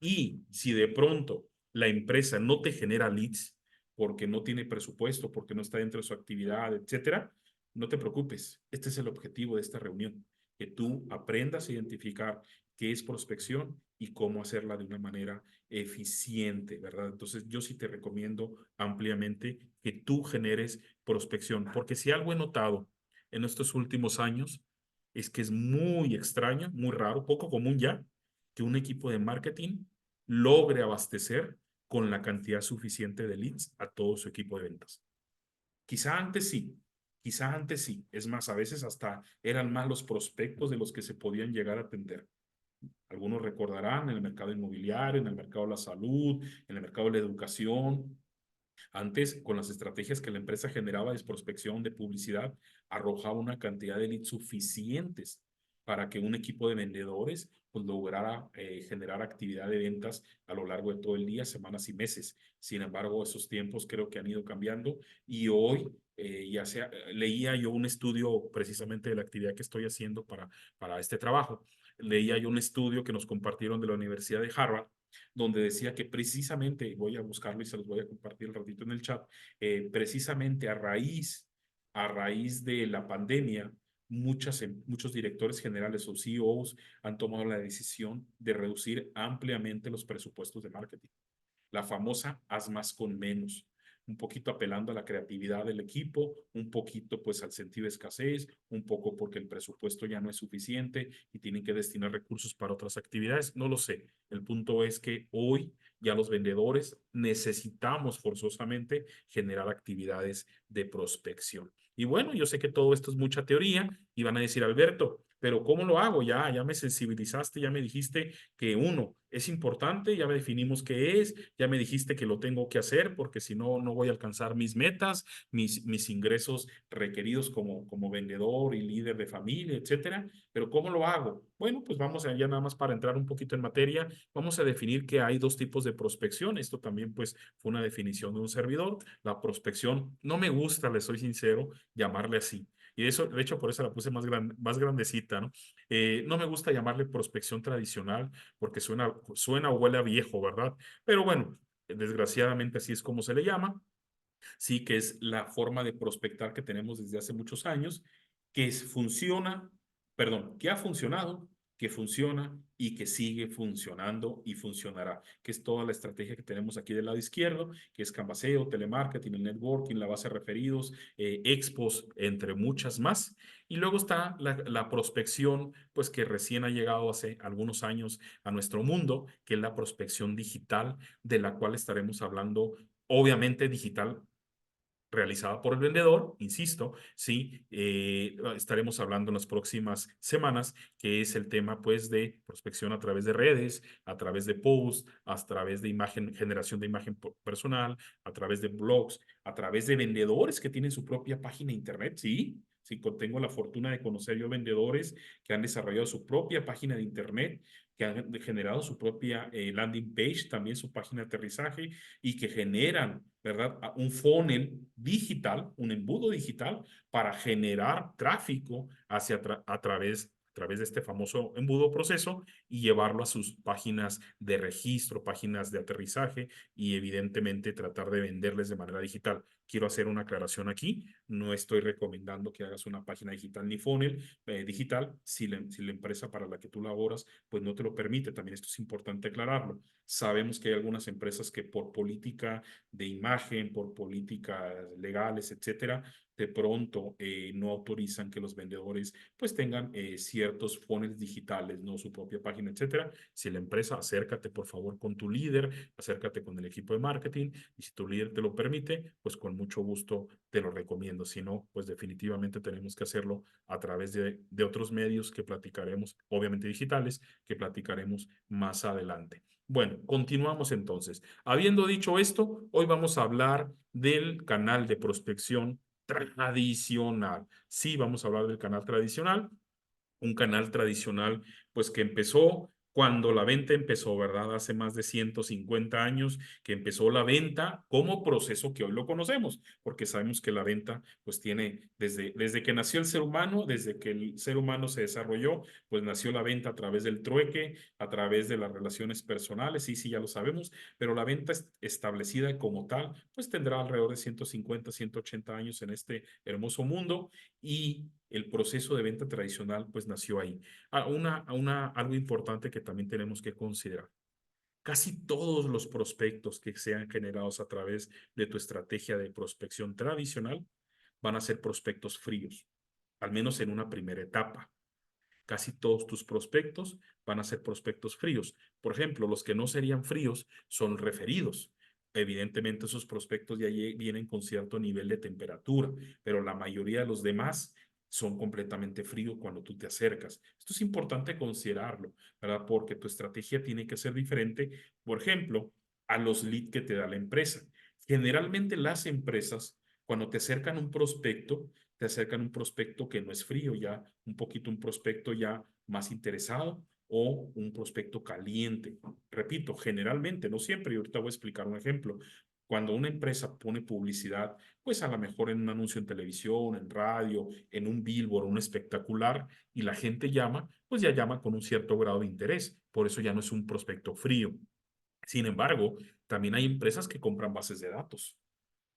Y si de pronto la empresa no te genera leads porque no tiene presupuesto, porque no está dentro de su actividad, etcétera, no te preocupes. Este es el objetivo de esta reunión, que tú aprendas a identificar qué es prospección y cómo hacerla de una manera eficiente, ¿verdad? Entonces, yo sí te recomiendo ampliamente que tú generes prospección, porque si algo he notado en estos últimos años es que es muy extraño, muy raro, poco común ya, que un equipo de marketing logre abastecer con la cantidad suficiente de leads a todo su equipo de ventas. Quizá antes sí, quizá antes sí. Es más, a veces hasta eran más los prospectos de los que se podían llegar a atender. Algunos recordarán en el mercado inmobiliario, en el mercado de la salud, en el mercado de la educación. Antes, con las estrategias que la empresa generaba de prospección, de publicidad, arrojaba una cantidad de leads suficientes para que un equipo de vendedores pues lograra generar actividad de ventas a lo largo de todo el día, semanas y meses. Sin embargo, esos tiempos creo que han ido cambiando y hoy leía yo un estudio precisamente de la actividad que estoy haciendo para este trabajo. Leía yo un estudio que nos compartieron de la Universidad de Harvard, donde decía que precisamente, voy a buscarlo y se los voy a compartir un ratito en el chat, precisamente a raíz de la pandemia, muchos directores generales o CEOs han tomado la decisión de reducir ampliamente los presupuestos de marketing. La famosa haz más con menos, un poquito apelando a la creatividad del equipo, un poquito pues al sentido de escasez, un poco porque el presupuesto ya no es suficiente y tienen que destinar recursos para otras actividades, no lo sé. El punto es que hoy ya los vendedores necesitamos forzosamente generar actividades de prospección. Y bueno, yo sé que todo esto es mucha teoría y van a decir, Alberto, pero ¿cómo lo hago? Ya me sensibilizaste, ya me dijiste que uno es importante, ya me definimos qué es, ya me dijiste que lo tengo que hacer porque si no, no voy a alcanzar mis metas, mis ingresos requeridos como vendedor y líder de familia, etcétera. Pero ¿cómo lo hago? Bueno, pues vamos allá nada más para entrar un poquito en materia. Vamos a definir que hay dos tipos de prospección. Esto también pues fue una definición de un servidor. La prospección, no me gusta, le soy sincero, llamarle así. Y eso, de hecho, por eso la puse más grandecita, ¿no? No me gusta llamarle prospección tradicional porque suena o huele a viejo, ¿verdad? Pero bueno, desgraciadamente así es como se le llama. Sí que es la forma de prospectar que tenemos desde hace muchos años, funciona, perdón, que ha funcionado, que funciona y que sigue funcionando y funcionará, que es toda la estrategia que tenemos aquí del lado izquierdo, que es Canvaseo, telemarketing, el networking, la base de referidos, expos, entre muchas más. Y luego está la prospección, pues que recién ha llegado hace algunos años a nuestro mundo, que es la prospección digital, de la cual estaremos hablando, obviamente digital realizada por el vendedor, insisto, sí, estaremos hablando en las próximas semanas, que es el tema pues de prospección a través de redes, a través de posts, a través de imagen, generación de imagen personal, a través de blogs, a través de vendedores que tienen su propia página de internet, sí. Sí, tengo la fortuna de conocer yo vendedores que han desarrollado su propia página de internet, que han generado su propia landing page, también su página de aterrizaje y que generan, ¿verdad? Un funnel digital, un embudo digital para generar tráfico a través de este famoso embudo proceso y llevarlo a sus páginas de registro, páginas de aterrizaje y evidentemente tratar de venderles de manera digital. Quiero hacer una aclaración aquí, no estoy recomendando que hagas una página digital ni funnel digital si la empresa para la que tú laboras pues no te lo permite, también esto es importante aclararlo. Sabemos que hay algunas empresas que por política de imagen, por políticas legales, etcétera, de pronto no autorizan que los vendedores pues tengan ciertos funnels digitales, no su propia página, etcétera. Si la empresa, acércate por favor con tu líder, acércate con el equipo de marketing y si tu líder te lo permite, pues con mucho gusto te lo recomiendo. Si no, pues definitivamente tenemos que hacerlo a través de otros medios que platicaremos, obviamente digitales, que platicaremos más adelante. Bueno, continuamos entonces. Habiendo dicho esto, hoy vamos a hablar del canal de prospección tradicional. Sí, vamos a hablar del canal tradicional, un canal tradicional, pues que empezó cuando la venta empezó, ¿verdad? Hace más de 150 años que empezó la venta como proceso que hoy lo conocemos, porque sabemos que la venta pues tiene desde que nació el ser humano, desde que el ser humano se desarrolló, pues nació la venta a través del trueque, a través de las relaciones personales, sí, sí, ya lo sabemos, pero la venta establecida como tal, pues tendrá alrededor de 150, 180 años en este hermoso mundo y el proceso de venta tradicional pues nació ahí. Algo importante que también tenemos que considerar. Casi todos los prospectos que sean generados a través de tu estrategia de prospección tradicional van a ser prospectos fríos, al menos en una primera etapa. Casi todos tus prospectos van a ser prospectos fríos. Por ejemplo, los que no serían fríos son referidos. Evidentemente, esos prospectos ya vienen con cierto nivel de temperatura, pero la mayoría de los demás son completamente fríos cuando tú te acercas. Esto es importante considerarlo, ¿verdad? Porque tu estrategia tiene que ser diferente, por ejemplo, a los leads que te da la empresa. Generalmente las empresas, cuando te acercan un prospecto, te acercan un prospecto que no es frío, ya un poquito un prospecto ya más interesado o un prospecto caliente. Repito, generalmente, no siempre, y ahorita voy a explicar un ejemplo. Cuando una empresa pone publicidad, pues a lo mejor en un anuncio en televisión, en radio, en un billboard, un espectacular, y la gente llama, pues ya llama con un cierto grado de interés. Por eso ya no es un prospecto frío. Sin embargo, también hay empresas que compran bases de datos.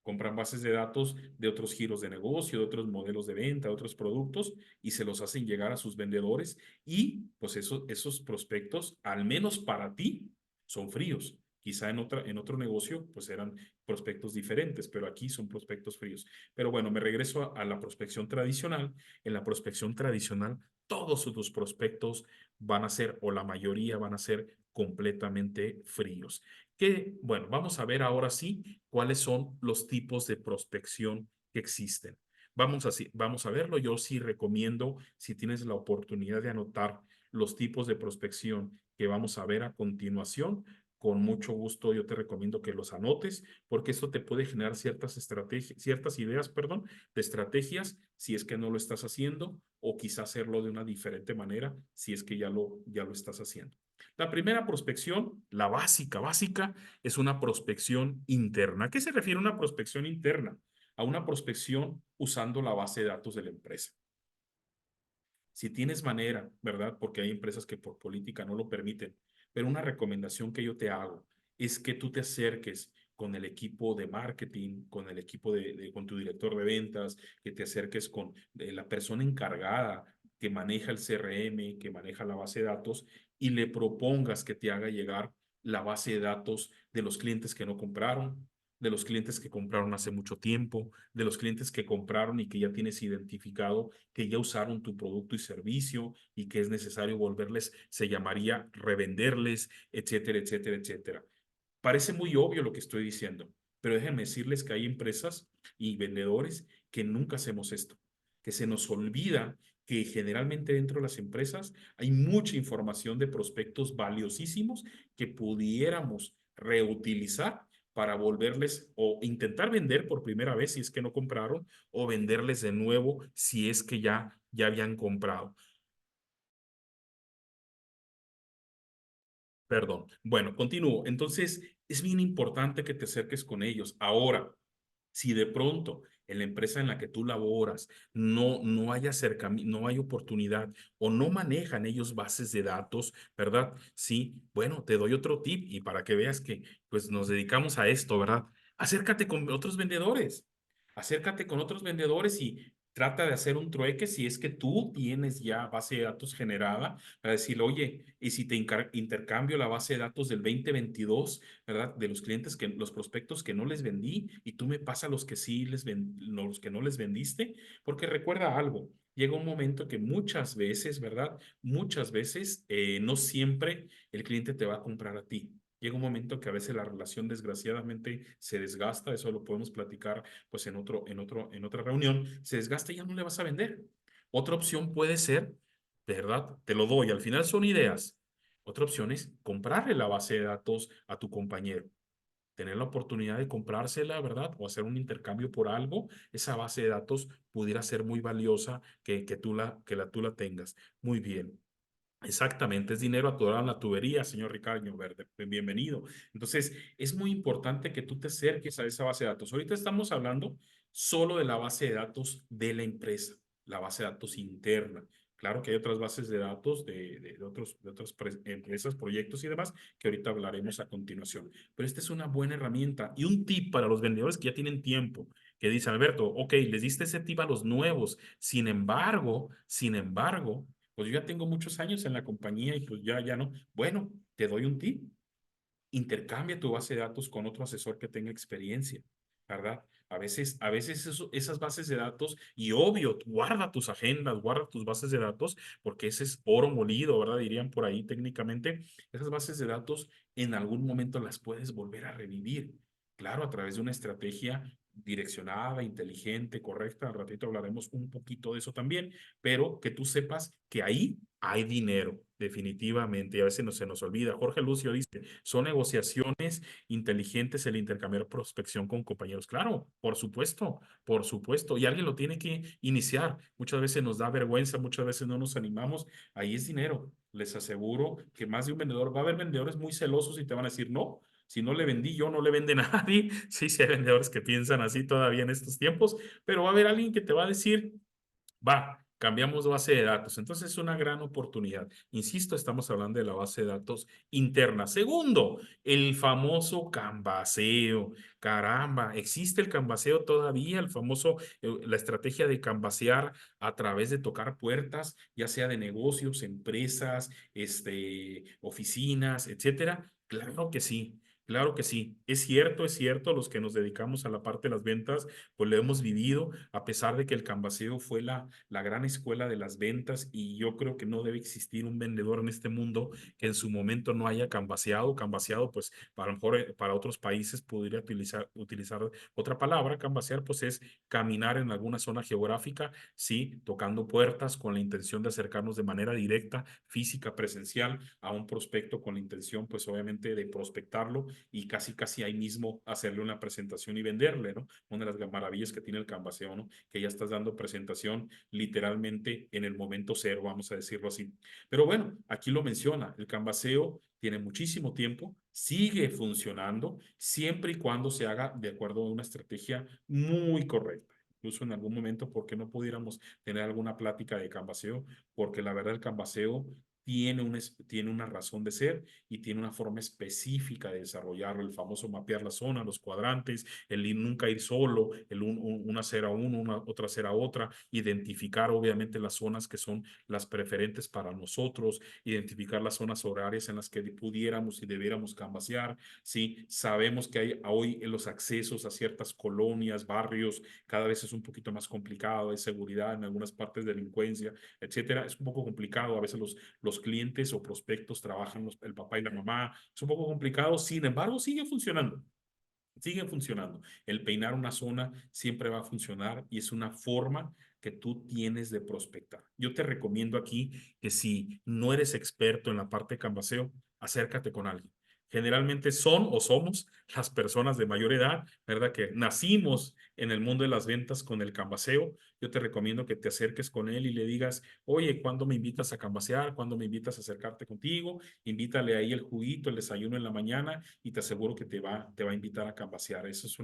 Compran bases de datos de otros giros de negocio, de otros modelos de venta, de otros productos y se los hacen llegar a sus vendedores y pues esos prospectos, al menos para ti, son fríos. Quizá en otro negocio pues eran prospectos diferentes, pero aquí son prospectos fríos. Pero bueno, me regreso a la prospección tradicional. En la prospección tradicional, todos tus prospectos van a ser, o la mayoría van a ser completamente fríos. Que, bueno, vamos a ver ahora sí cuáles son los tipos de prospección que existen. Vamos a verlo. Yo sí recomiendo, si tienes la oportunidad de anotar los tipos de prospección que vamos a ver a continuación, con mucho gusto yo te recomiendo que los anotes, porque esto te puede generar ciertas estrategias, ciertas ideas, perdón, de estrategias si es que no lo estás haciendo, o quizá hacerlo de una diferente manera si es que ya lo estás haciendo. La primera prospección, la básica, es una prospección interna. ¿A qué se refiere una prospección interna? A una prospección usando la base de datos de la empresa. Si tienes manera, ¿verdad? Porque hay empresas que por política no lo permiten, pero una recomendación que yo te hago es que tú te acerques con el equipo de marketing, con el equipo con tu director de ventas, que te acerques con la persona encargada que maneja el CRM, que maneja la base de datos, y le propongas que te haga llegar la base de datos de los clientes que no compraron, de los clientes que compraron hace mucho tiempo, de los clientes que compraron y que ya tienes identificado que ya usaron tu producto y servicio y que es necesario volverles, se llamaría revenderles, etcétera, etcétera, etcétera. Parece muy obvio lo que estoy diciendo, pero déjenme decirles que hay empresas y vendedores que nunca hacemos esto, que se nos olvida que generalmente dentro de las empresas hay mucha información de prospectos valiosísimos que pudiéramos reutilizar para volverles o intentar vender por primera vez si es que no compraron, o venderles de nuevo si es que ya habían comprado. Perdón. Bueno, continúo. Entonces, es bien importante que te acerques con ellos. Ahora, si de pronto en la empresa en la que tú laboras no hay acercamiento, no hay oportunidad o no manejan ellos bases de datos, ¿verdad? Sí, bueno, te doy otro tip y para que veas que pues nos dedicamos a esto, ¿verdad? Acércate con otros vendedores. Acércate con otros vendedores y trata de hacer un trueque si es que tú tienes ya base de datos generada para decirle, oye, y si te intercambio la base de datos del 2022, ¿verdad? De los clientes los prospectos que no les vendí y tú me pasas los que sí los que no les vendiste, porque recuerda algo. Llega un momento que muchas veces, ¿verdad? Muchas veces no siempre el cliente te va a comprar a ti. Llega un momento que a veces la relación desgraciadamente se desgasta, eso lo podemos platicar pues en otra reunión, se desgasta y ya no le vas a vender. Otra opción puede ser, ¿verdad? Te lo doy, al final son ideas. Otra opción es comprarle la base de datos a tu compañero, tener la oportunidad de comprársela, ¿verdad? O hacer un intercambio por algo. Esa base de datos pudiera ser muy valiosa tú la tengas. Muy bien. Exactamente, es dinero atorado en la tubería, señor Ricardo Verde. Bienvenido. Entonces, es muy importante que tú te acerques a esa base de datos. Ahorita estamos hablando solo de la base de datos de la empresa, la base de datos interna. Claro que hay otras bases de datos de otras empresas, proyectos y demás que ahorita hablaremos a continuación. Pero esta es una buena herramienta y un tip para los vendedores que ya tienen tiempo, que dicen, Alberto, ok, les diste ese tip a los nuevos. Sin embargo, pues yo ya tengo muchos años en la compañía y pues ya no. Bueno, te doy un tip. Intercambia tu base de datos con otro asesor que tenga experiencia, ¿verdad? A veces esas bases de datos, y obvio, guarda tus agendas, guarda tus bases de datos, porque ese es oro molido, ¿verdad? Dirían por ahí técnicamente. Esas bases de datos en algún momento las puedes volver a revivir. Claro, a través de una estrategia direccionada, inteligente, correcta. Al ratito hablaremos un poquito de eso también, pero que tú sepas que ahí hay dinero, definitivamente, y a veces no, se nos olvida. Jorge Lucio dice, son negociaciones inteligentes el intercambiar prospección con compañeros. Claro, por supuesto, y alguien lo tiene que iniciar. Muchas veces nos da vergüenza, muchas veces no nos animamos. Ahí es dinero. Les aseguro que más de un vendedor, va a haber vendedores muy celosos y te van a decir, no, si no le vendí yo, no le vende nadie. Sí, sí hay vendedores que piensan así todavía en estos tiempos, pero va a haber alguien que te va a decir, va, cambiamos base de datos. Entonces es una gran oportunidad. Insisto, estamos hablando de la base de datos interna. Segundo, el famoso canvaseo. Caramba, ¿existe el canvaseo todavía? El famoso, la estrategia de canvasear a través de tocar puertas, ya sea de negocios, empresas, oficinas, etcétera. Claro que sí. Claro que sí, es cierto, los que nos dedicamos a la parte de las ventas, pues lo hemos vivido, a pesar de que el canvaseo fue la gran escuela de las ventas y yo creo que no debe existir un vendedor en este mundo que en su momento no haya canvaseado. Canvaseado, pues para, mejor, para otros países podría utilizar otra palabra. Canvasear, pues es caminar en alguna zona geográfica, sí, tocando puertas con la intención de acercarnos de manera directa, física, presencial a un prospecto con la intención, pues obviamente de prospectarlo y casi, casi ahí mismo hacerle una presentación y venderle, ¿no? Una de las maravillas que tiene el canvaseo, ¿no? Que ya estás dando presentación literalmente en el momento cero, vamos a decirlo así. Pero bueno, aquí lo menciona, el canvaseo tiene muchísimo tiempo, sigue funcionando siempre y cuando se haga de acuerdo a una estrategia muy correcta. Incluso en algún momento, ¿por qué no pudiéramos tener alguna plática de canvaseo? Porque la verdad el canvaseo tiene una razón de ser y tiene una forma específica de desarrollarlo, el famoso mapear la zona, los cuadrantes, nunca ir solo, una acera a uno, otra acera a otra, identificar obviamente las zonas que son las preferentes para nosotros, identificar las zonas horarias en las que pudiéramos y debiéramos canvasear, ¿sí? Sabemos que hay hoy en los accesos a ciertas colonias, barrios, cada vez es un poquito más complicado, hay seguridad en algunas partes, delincuencia, etcétera, es un poco complicado, a veces los clientes o prospectos trabajan el papá y la mamá, es un poco complicado, sin embargo sigue funcionando. Sigue funcionando. El peinar una zona siempre va a funcionar y es una forma que tú tienes de prospectar. Yo te recomiendo aquí que si no eres experto en la parte de canvaseo, acércate con alguien. Generalmente son o somos las personas de mayor edad, ¿verdad? Que nacimos en el mundo de las ventas con el canvaseo. Yo te recomiendo que te acerques con él y le digas, oye, ¿cuándo me invitas a canvasear? ¿Cuándo me invitas a acercarte contigo? Invítale ahí el juguito, el desayuno en la mañana y te aseguro que te va a invitar a canvasear. Eso es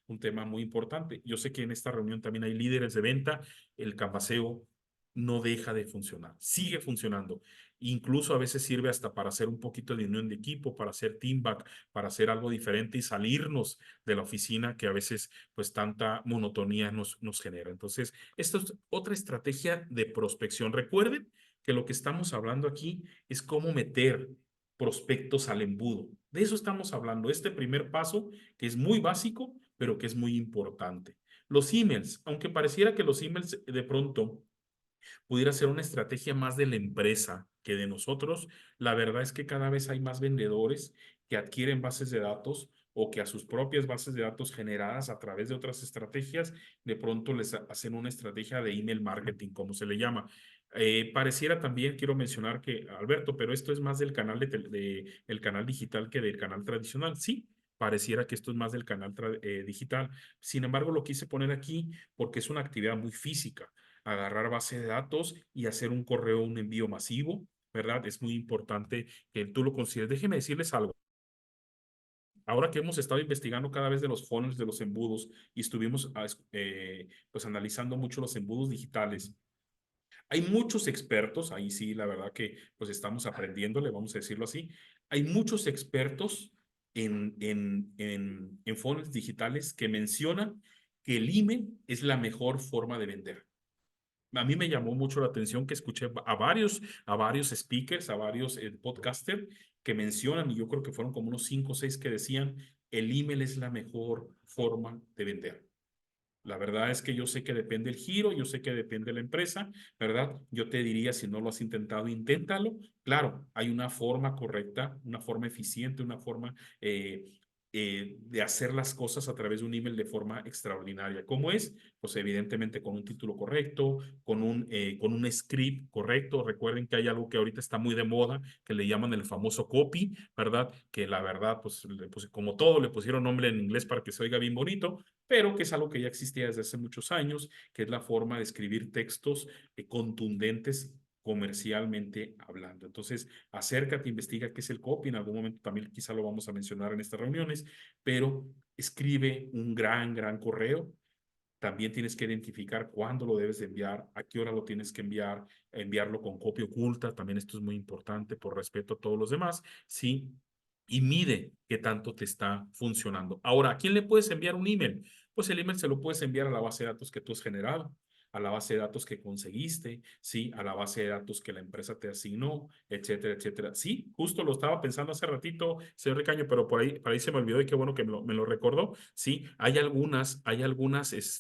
un tema muy importante. Yo sé que en esta reunión también hay líderes de venta. El canvaseo no deja de funcionar, sigue funcionando. Incluso a veces sirve hasta para hacer un poquito de unión de equipo, para hacer team back, para hacer algo diferente y salirnos de la oficina que a veces pues tanta monotonía nos genera. Entonces, esto es otra estrategia de prospección. Recuerden que lo que estamos hablando aquí es cómo meter prospectos al embudo. De eso estamos hablando. Este primer paso, que es muy básico, pero que es muy importante. Los emails, aunque pareciera que los emails de pronto pudiera ser una estrategia más de la empresa que de nosotros, la verdad es que cada vez hay más vendedores que adquieren bases de datos o que a sus propias bases de datos generadas a través de otras estrategias, de pronto les hacen una estrategia de email marketing, como se le llama. Pareciera también, quiero mencionar que, Alberto, pero esto es más del canal el canal digital que del canal tradicional. Sí, pareciera que esto es más del canal digital. Sin embargo, lo quise poner aquí porque es una actividad muy física. Agarrar base de datos y hacer un correo, un envío masivo, ¿verdad? Es muy importante que tú lo consideres. Déjenme decirles algo. Ahora que hemos estado investigando cada vez de los funnels, de los embudos, y estuvimos pues analizando mucho los embudos digitales, hay muchos expertos, ahí sí, la verdad que pues estamos aprendiéndole, vamos a decirlo así. Hay muchos expertos en funnels digitales que mencionan que el email es la mejor forma de vender. A mí me llamó mucho la atención que escuché a varios speakers, a varios podcasters que mencionan, y yo creo que fueron como unos 5 o 6 que decían, el email es la mejor forma de vender. La verdad es que yo sé que depende el giro, yo sé que depende la empresa, ¿verdad? Yo te diría, si no lo has intentado, inténtalo. Claro, hay una forma correcta, una forma eficiente, una forma de hacer las cosas a través de un email de forma extraordinaria. ¿Cómo es? Pues evidentemente con un título correcto, con un script correcto. Recuerden que hay algo que ahorita está muy de moda, que le llaman el famoso copy, ¿verdad? Que la verdad, pues como todo, le pusieron nombre en inglés para que se oiga bien bonito, pero que es algo que ya existía desde hace muchos años, que es la forma de escribir textos contundentes comercialmente hablando. Entonces, acércate, investiga qué es el copy. En algún momento también quizá lo vamos a mencionar en estas reuniones, pero escribe un gran correo. También tienes que identificar cuándo lo debes de enviar, a qué hora lo tienes que enviar, enviarlo con copia oculta. También esto es muy importante por respeto a todos los demás, ¿sí? Y mide qué tanto te está funcionando. Ahora, ¿a quién le puedes enviar un email? Pues el email se lo puedes enviar a la base de datos que tú has generado, a la base de datos que conseguiste, ¿sí? A la base de datos que la empresa te asignó, etcétera, etcétera. Sí, justo lo estaba pensando hace ratito, señor Ricaño, pero por ahí se me olvidó y qué bueno que me lo recordó. Sí, hay algunas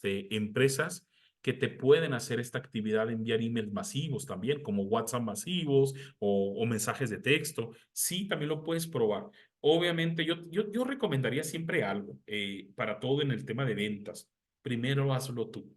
empresas que te pueden hacer esta actividad de enviar emails masivos también, como WhatsApp masivos o mensajes de texto. Sí, también lo puedes probar. Obviamente, yo recomendaría siempre algo para todo en el tema de ventas. Primero hazlo tú.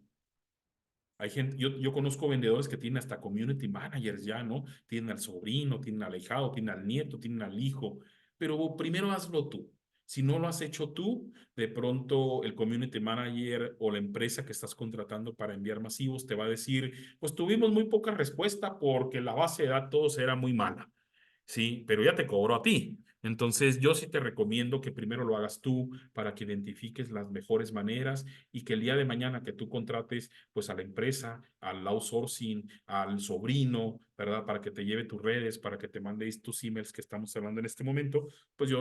Hay gente, yo conozco vendedores que tienen hasta community managers ya, ¿no? Tienen al sobrino, tienen al ahijado, tienen al nieto, tienen al hijo, pero primero hazlo tú. Si no lo has hecho tú, de pronto el community manager o la empresa que estás contratando para enviar masivos te va a decir, pues tuvimos muy poca respuesta porque la base de datos era muy mala. Sí, pero ya te cobro a ti. Entonces, yo sí te recomiendo que primero lo hagas tú para que identifiques las mejores maneras y que el día de mañana que tú contrates pues a la empresa, al outsourcing, al sobrino, ¿verdad? Para que te lleve tus redes, para que te mandes tus emails que estamos hablando en este momento, pues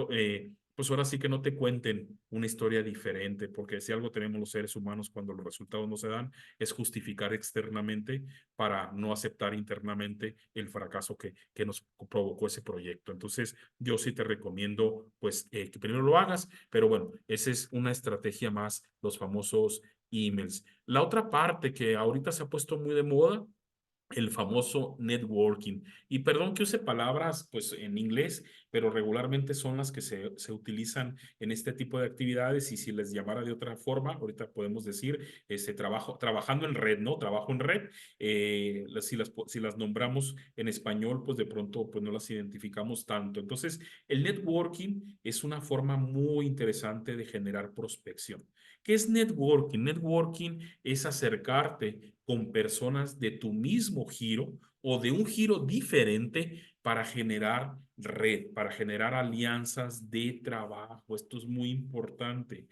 pues ahora sí que no te cuenten una historia diferente, porque si algo tenemos los seres humanos cuando los resultados no se dan, es justificar externamente para no aceptar internamente el fracaso que nos provocó ese proyecto. Entonces, yo sí te recomiendo, pues, que primero lo hagas, pero bueno, esa es una estrategia más, los famosos emails. La otra parte que ahorita se ha puesto muy de moda, el famoso networking. Y perdón que use palabras pues en inglés, pero regularmente son las que se utilizan en este tipo de actividades y si les llamara de otra forma, ahorita podemos decir, trabajando en red, ¿no? Trabajo en red, si las nombramos en español, pues de pronto pues no las identificamos tanto. Entonces, el networking es una forma muy interesante de generar prospección. ¿Qué es networking? Networking es acercarte con personas de tu mismo giro o de un giro diferente para generar red, para generar alianzas de trabajo. Esto es muy importante.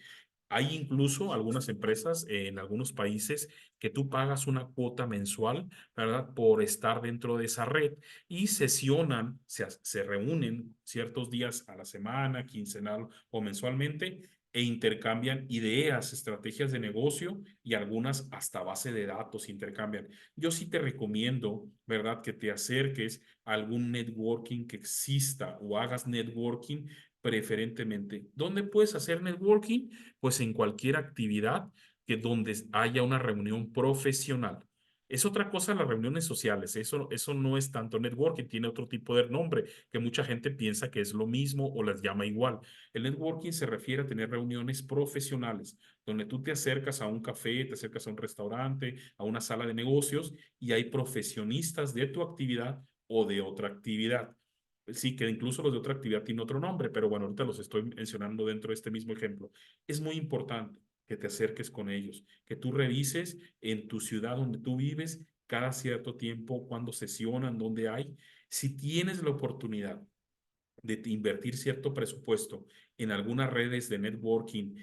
Hay incluso algunas empresas en algunos países que tú pagas una cuota mensual, ¿verdad? Por estar dentro de esa red y sesionan, se reúnen ciertos días a la semana, quincenal o mensualmente e intercambian ideas, estrategias de negocio y algunas hasta base de datos intercambian. Yo sí te recomiendo, ¿verdad? Que te acerques a algún networking que exista o hagas networking preferentemente. ¿Dónde puedes hacer networking? Pues en cualquier actividad que donde haya una reunión profesional. Es otra cosa las reuniones sociales, eso no es tanto networking, tiene otro tipo de nombre que mucha gente piensa que es lo mismo o las llama igual. El networking se refiere a tener reuniones profesionales, donde tú te acercas a un café, te acercas a un restaurante, a una sala de negocios y hay profesionistas de tu actividad o de otra actividad. Sí, que incluso los de otra actividad tienen otro nombre, pero bueno, ahorita los estoy mencionando dentro de este mismo ejemplo. Es muy importante que te acerques con ellos, que tú revises en tu ciudad donde tú vives cada cierto tiempo cuando sesionan, donde hay. Si tienes la oportunidad de invertir cierto presupuesto en algunas redes de networking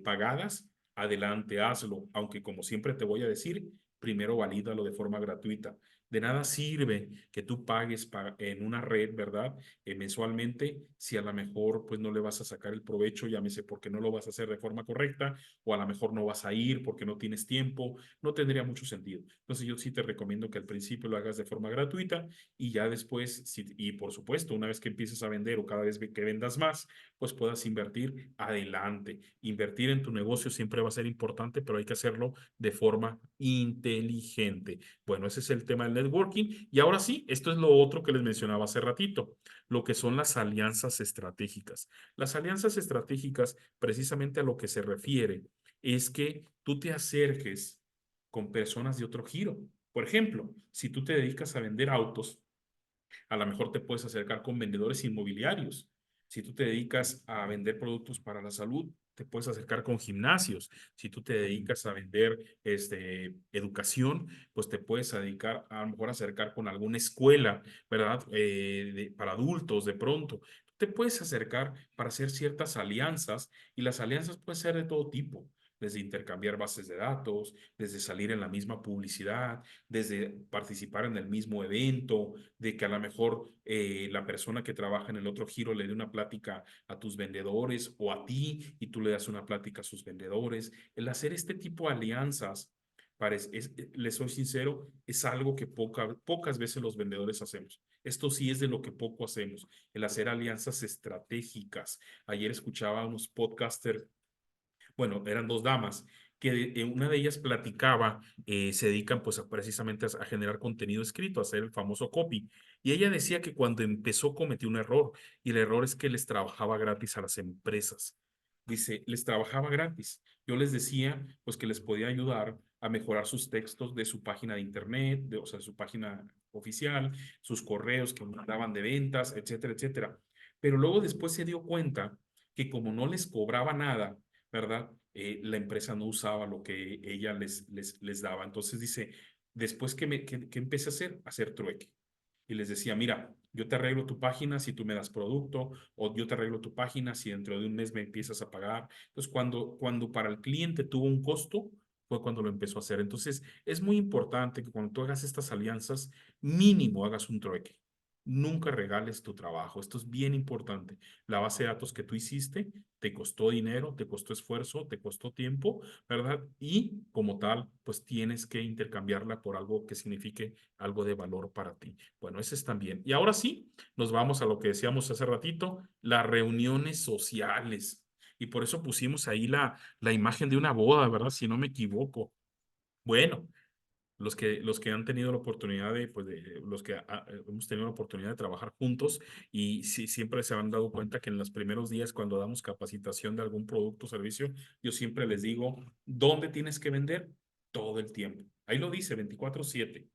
pagadas, adelante, hazlo. Aunque como siempre te voy a decir, primero valídalo de forma gratuita. De nada sirve que tú pagues en una red, ¿verdad? Mensualmente, si a lo mejor pues no le vas a sacar el provecho, llámese porque no lo vas a hacer de forma correcta, o a lo mejor no vas a ir porque no tienes tiempo, no tendría mucho sentido. Entonces yo sí te recomiendo que al principio lo hagas de forma gratuita y ya después, y por supuesto, una vez que empieces a vender o cada vez que vendas más, pues puedas invertir adelante. Invertir en tu negocio siempre va a ser importante, pero hay que hacerlo de forma inteligente inteligente. Bueno, ese es el tema del networking. Y ahora sí, esto es lo otro que les mencionaba hace ratito, lo que son las alianzas estratégicas. Las alianzas estratégicas, precisamente a lo que se refiere, es que tú te acerques con personas de otro giro. Por ejemplo, si tú te dedicas a vender autos, a lo mejor te puedes acercar con vendedores inmobiliarios. Si tú te dedicas a vender productos para la salud, te puedes acercar con gimnasios. Si tú te dedicas a vender educación, pues te puedes dedicar a lo mejor a acercar con alguna escuela, ¿verdad? Para adultos de pronto. Te puedes acercar para hacer ciertas alianzas y las alianzas pueden ser de todo tipo, desde intercambiar bases de datos, desde salir en la misma publicidad, desde participar en el mismo evento, de que a lo mejor la persona que trabaja en el otro giro le dé una plática a tus vendedores o a ti y tú le das una plática a sus vendedores. El hacer este tipo de alianzas, les soy sincero, es algo que pocas veces los vendedores hacemos. Esto sí es de lo que poco hacemos, el hacer alianzas estratégicas. Ayer escuchaba a unos podcasters, bueno, eran dos damas, que una de ellas platicaba, se dedican pues precisamente a generar contenido escrito, a hacer el famoso copy. Y ella decía que cuando empezó cometió un error, y el error es que les trabajaba gratis a las empresas. Dice, les trabajaba gratis. Yo les decía pues que les podía ayudar a mejorar sus textos de su página de internet, o sea, su página oficial, sus correos que mandaban de ventas, etcétera, etcétera. Pero luego después se dio cuenta que como no les cobraba nada, ¿verdad? La empresa no usaba lo que ella les daba. Entonces dice, después que empecé a hacer trueque. Y les decía, mira, yo te arreglo tu página si tú me das producto, o yo te arreglo tu página si dentro de un mes me empiezas a pagar. Entonces, cuando para el cliente tuvo un costo, fue cuando lo empezó a hacer. Entonces, es muy importante que cuando tú hagas estas alianzas, mínimo hagas un trueque. Nunca regales tu trabajo. Esto es bien importante. La base de datos que tú hiciste te costó dinero, te costó esfuerzo, te costó tiempo, ¿verdad? Y como tal, pues tienes que intercambiarla por algo que signifique algo de valor para ti. Bueno, ese es también. Y ahora sí, nos vamos a lo que decíamos hace ratito, las reuniones sociales. Y por eso pusimos ahí la imagen de una boda, ¿verdad? Si no me equivoco. Bueno, los que han tenido la oportunidad pues los que hemos tenido la oportunidad de trabajar juntos y sí, siempre se han dado cuenta que en los primeros días cuando damos capacitación de algún producto o servicio, yo siempre les digo, ¿dónde tienes que vender? Todo el tiempo. Ahí lo dice, 24/7.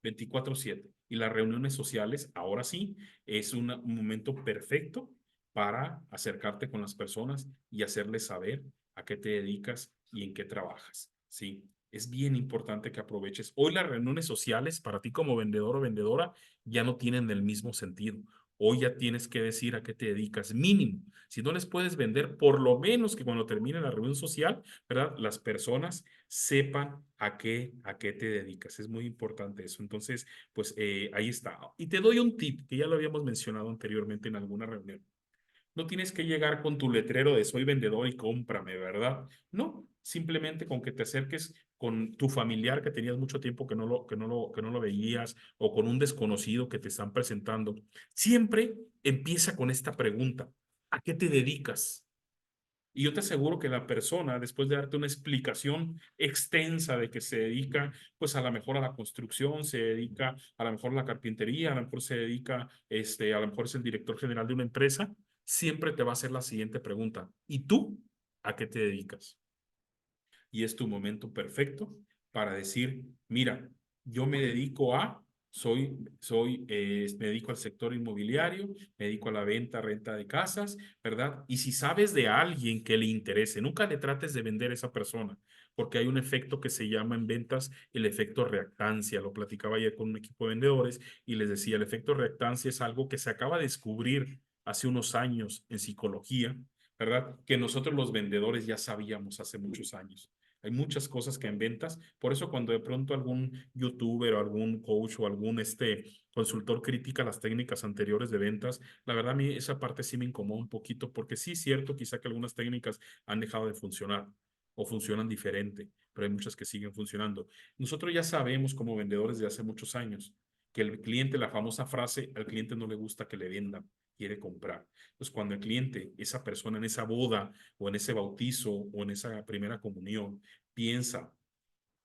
24/7. Y las reuniones sociales, ahora sí, es un momento perfecto para acercarte con las personas y hacerles saber a qué te dedicas y en qué trabajas. Sí, es bien importante que aproveches. Hoy las reuniones sociales para ti como vendedor o vendedora ya no tienen el mismo sentido. Hoy ya tienes que decir a qué te dedicas mínimo. Si no les puedes vender, por lo menos que cuando termine la reunión social, ¿verdad? Las personas sepan a qué te dedicas. Es muy importante eso. Entonces, pues ahí está. Y te doy un tip que ya lo habíamos mencionado anteriormente en alguna reunión. No tienes que llegar con tu letrero de soy vendedor y cómprame, ¿verdad? No, simplemente con que te acerques con tu familiar que tenías mucho tiempo que no lo veías o con un desconocido que te están presentando. Siempre empieza con esta pregunta: ¿a qué te dedicas? Y yo te aseguro que la persona, después de darte una explicación extensa de que se dedica, pues a lo mejor a la construcción, se dedica a lo mejor a la carpintería, a lo mejor se dedica, a lo mejor es el director general de una empresa, siempre te va a hacer la siguiente pregunta: ¿y tú a qué te dedicas? Y es tu momento perfecto para decir, mira, yo me dedico a, me dedico al sector inmobiliario, me dedico a la venta, renta de casas, ¿verdad? Y si sabes de alguien que le interese, nunca le trates de vender a esa persona, porque hay un efecto que se llama en ventas el efecto reactancia. Lo platicaba ayer con un equipo de vendedores y les decía, el efecto reactancia es algo que se acaba de descubrir hace unos años en psicología, ¿verdad? Que nosotros los vendedores ya sabíamos hace muchos años. Hay muchas cosas que en ventas, por eso cuando de pronto algún youtuber o algún coach o algún consultor critica las técnicas anteriores de ventas, la verdad a mí esa parte sí me incomoda un poquito porque sí es cierto quizá que algunas técnicas han dejado de funcionar o funcionan diferente, pero hay muchas que siguen funcionando. Nosotros ya sabemos como vendedores de hace muchos años que el cliente, la famosa frase, al cliente no le gusta que le vendan, quiere comprar. Entonces, cuando el cliente, esa persona en esa boda o en ese bautizo o en esa primera comunión, piensa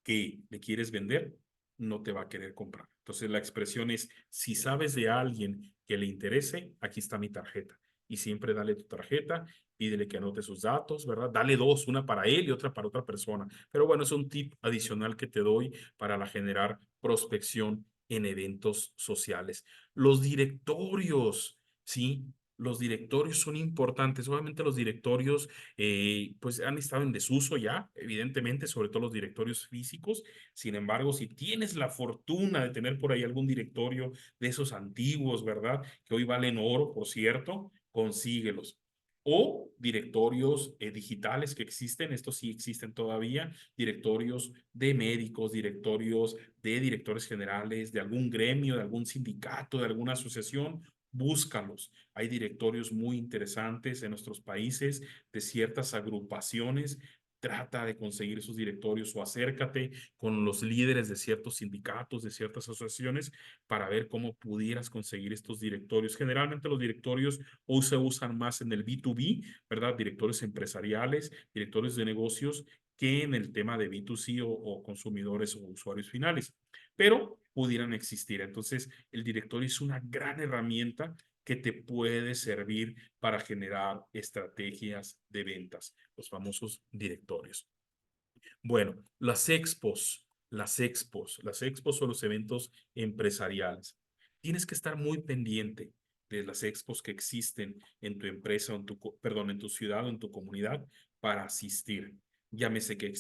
que le quieres vender, no te va a querer comprar. Entonces la expresión es, si sabes de alguien que le interese, aquí está mi tarjeta. Y siempre dale tu tarjeta, pídele que anote sus datos, ¿verdad? Dale dos, una para él y otra para otra persona. Pero bueno, es un tip adicional que te doy para generar prospección en eventos sociales. Los directorios, ¿sí? Los directorios son importantes. Obviamente los directorios pues han estado en desuso ya, evidentemente, sobre todo los directorios físicos. Sin embargo, si tienes la fortuna de tener por ahí algún directorio de esos antiguos, ¿verdad? Que hoy valen oro, por cierto, consíguelos. O directorios digitales que existen, estos sí existen todavía, directorios de médicos, directorios de directores generales, de algún gremio, de algún sindicato, de alguna asociación, búscalos. Hay directorios muy interesantes en nuestros países de ciertas agrupaciones. Trata de conseguir esos directorios o acércate con los líderes de ciertos sindicatos, de ciertas asociaciones, para ver cómo pudieras conseguir estos directorios. Generalmente los directorios hoy se usan más en el B2B, ¿verdad? Directorios empresariales, directorios de negocios, que en el tema de B2C o consumidores o usuarios finales, pero pudieran existir. Entonces, el directorio es una gran herramienta que te puede servir para generar estrategias de ventas, los famosos directorios. Bueno, las expos son los eventos empresariales. Tienes que estar muy pendiente de las expos que existen en tu empresa, perdón, en tu ciudad o en tu comunidad para asistir. Llámese que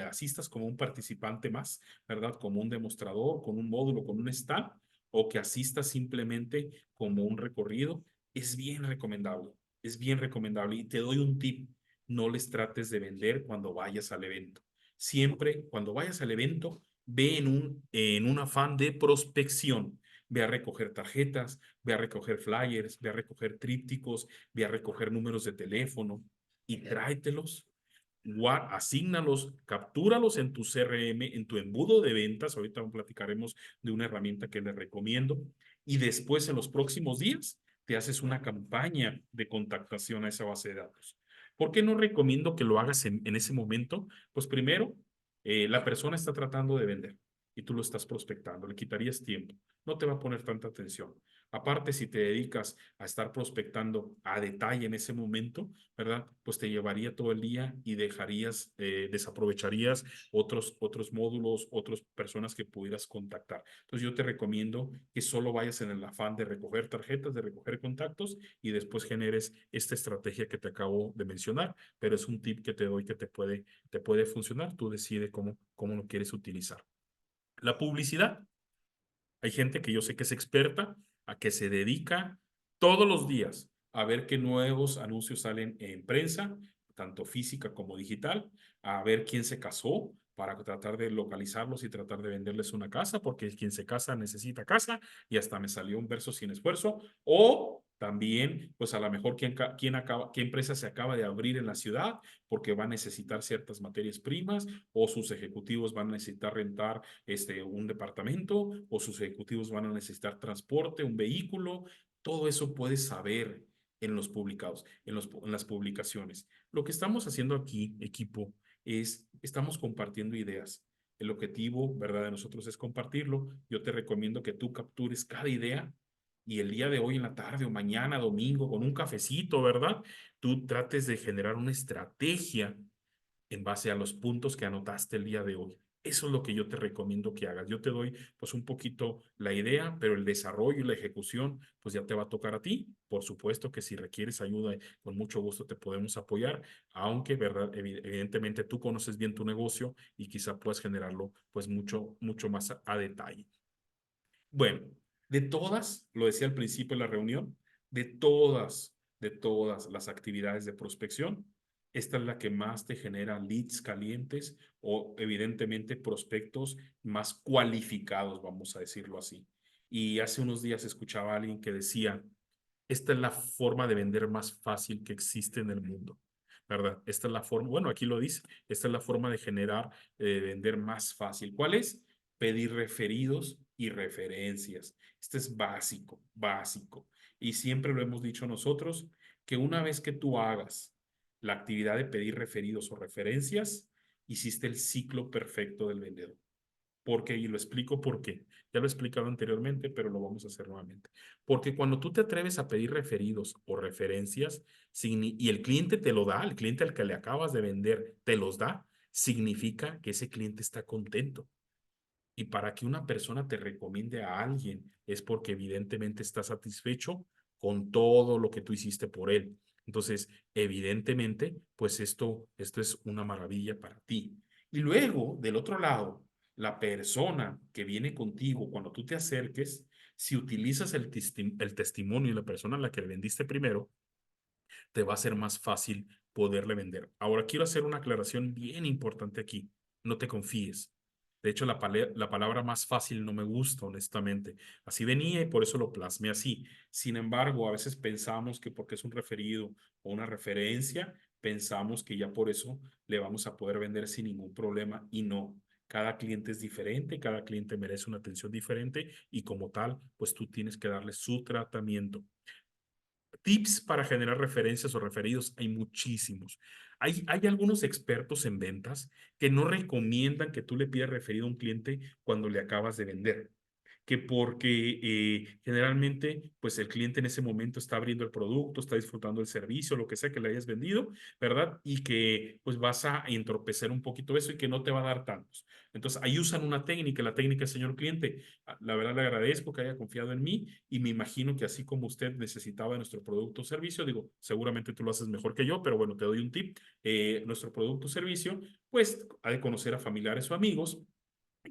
asistas como un participante más, ¿verdad? Como un demostrador, con un módulo, con un stand, o que asistas simplemente como un recorrido. Es bien recomendable, es bien recomendable. Y te doy un tip: no les trates de vender cuando vayas al evento. Siempre, cuando vayas al evento, ve en un afán de prospección. Ve a recoger tarjetas, ve a recoger flyers, ve a recoger trípticos, ve a recoger números de teléfono y tráetelos, asígnalos, captúralos en tu CRM, en tu embudo de ventas. Ahorita platicaremos de una herramienta que les recomiendo. Y después, en los próximos días, te haces una campaña de contactación a esa base de datos. ¿Por qué no recomiendo que lo hagas en ese momento? Pues primero, la persona está tratando de vender y tú lo estás prospectando, le quitarías tiempo, no te va a poner tanta atención. Aparte, si te dedicas a estar prospectando a detalle en ese momento, ¿verdad? Pues te llevaría todo el día y desaprovecharías otros módulos, otras personas que pudieras contactar. Entonces yo te recomiendo que solo vayas en el afán de recoger tarjetas, de recoger contactos y después generes esta estrategia que te acabo de mencionar, pero es un tip que te doy que te puede funcionar. Tú decides cómo lo quieres utilizar. La publicidad. Hay gente que yo sé que es experta, a que se dedica todos los días a ver qué nuevos anuncios salen en prensa, tanto física como digital, a ver quién se casó para tratar de localizarlos y tratar de venderles una casa, porque quien se casa necesita casa, y hasta me salió un verso sin esfuerzo. O también, pues a lo mejor qué empresa se acaba de abrir en la ciudad porque va a necesitar ciertas materias primas, o sus ejecutivos van a necesitar rentar un departamento, o sus ejecutivos van a necesitar transporte, un vehículo. Todo eso puedes saber en los publicados, en las publicaciones. Lo que estamos haciendo aquí, equipo, es estamos compartiendo ideas. El objetivo, ¿verdad?, de nosotros es compartirlo. Yo te recomiendo que tú captures cada idea y el día de hoy en la tarde o mañana, domingo, con un cafecito, ¿verdad? Tú trates de generar una estrategia en base a los puntos que anotaste el día de hoy. Eso es lo que yo te recomiendo que hagas. Yo te doy pues un poquito la idea, pero el desarrollo y la ejecución pues ya te va a tocar a ti. Por supuesto que si requieres ayuda, con mucho gusto te podemos apoyar, aunque verdad, evidentemente tú conoces bien tu negocio y quizá puedas generarlo pues mucho más a detalle. Bueno, de todas, lo decía al principio de la reunión, de todas las actividades de prospección, esta es la que más te genera leads calientes o evidentemente prospectos más cualificados, vamos a decirlo así. Y hace unos días escuchaba a alguien que decía, esta es la forma de vender más fácil que existe en el mundo, ¿verdad? Esta es la forma, bueno, aquí lo dice, esta es la forma de generar, vender más fácil. ¿Cuál es? Pedir referidos y referencias. Este es básico, básico. Y siempre lo hemos dicho nosotros, que una vez que tú hagas la actividad de pedir referidos o referencias, hiciste el ciclo perfecto del vendedor. Porque, y lo explico por qué. Ya lo he explicado anteriormente, pero lo vamos a hacer nuevamente. Porque cuando tú te atreves a pedir referidos o referencias y el cliente te lo da, el cliente al que le acabas de vender te los da, significa que ese cliente está contento. Y para que una persona te recomiende a alguien es porque evidentemente está satisfecho con todo lo que tú hiciste por él. Entonces, evidentemente, pues esto es una maravilla para ti. Y luego, del otro lado, la persona que viene contigo, cuando tú te acerques, si utilizas el testimonio de la persona a la que le vendiste primero, te va a ser más fácil poderle vender. Ahora, quiero hacer una aclaración bien importante aquí. No te confíes. De hecho, la palabra más fácil no me gusta, honestamente. Así venía y por eso lo plasmé así. Sin embargo, a veces pensamos que porque es un referido o una referencia, pensamos que ya por eso le vamos a poder vender sin ningún problema y no. Cada cliente es diferente, cada cliente merece una atención diferente y como tal, pues tú tienes que darle su tratamiento. Tips para generar referencias o referidos, hay muchísimos. Hay algunos expertos en ventas que no recomiendan que tú le pidas referido a un cliente cuando le acabas de vender, que porque generalmente pues el cliente en ese momento está abriendo el producto, está disfrutando el servicio, lo que sea que le hayas vendido, ¿verdad? Y que pues vas a entorpecer un poquito eso y que no te va a dar tantos. Entonces ahí usan una técnica, la técnica, señor cliente, la verdad le agradezco que haya confiado en mí y me imagino que así como usted necesitaba nuestro producto o servicio, digo, seguramente tú lo haces mejor que yo, pero bueno, te doy un tip, nuestro producto o servicio, pues ha de conocer a familiares o amigos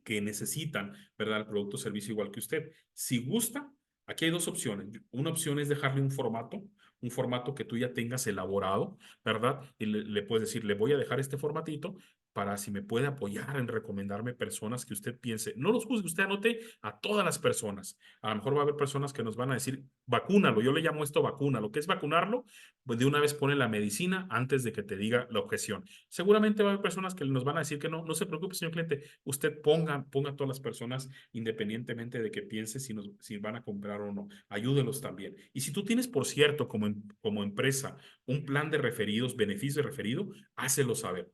que necesitan, ¿verdad? El producto o servicio igual que usted. Si gusta, aquí hay dos opciones. Una opción es dejarle un formato que tú ya tengas elaborado, ¿verdad? Y le puedes decir, le voy a dejar este formatito para si me puede apoyar en recomendarme personas que usted piense. No los juzgue, usted anote a todas las personas. A lo mejor va a haber personas que nos van a decir, vacúnalo, yo le llamo esto vacuna. Lo que es vacunarlo, pues de una vez pone la medicina antes de que te diga la objeción. Seguramente va a haber personas que nos van a decir que no, no se preocupe, señor cliente, usted ponga a todas las personas independientemente de que piense si van a comprar o no. Ayúdelos también. Y si tú tienes, por cierto, como empresa, un plan de referidos, beneficio de referido, hácelo saber.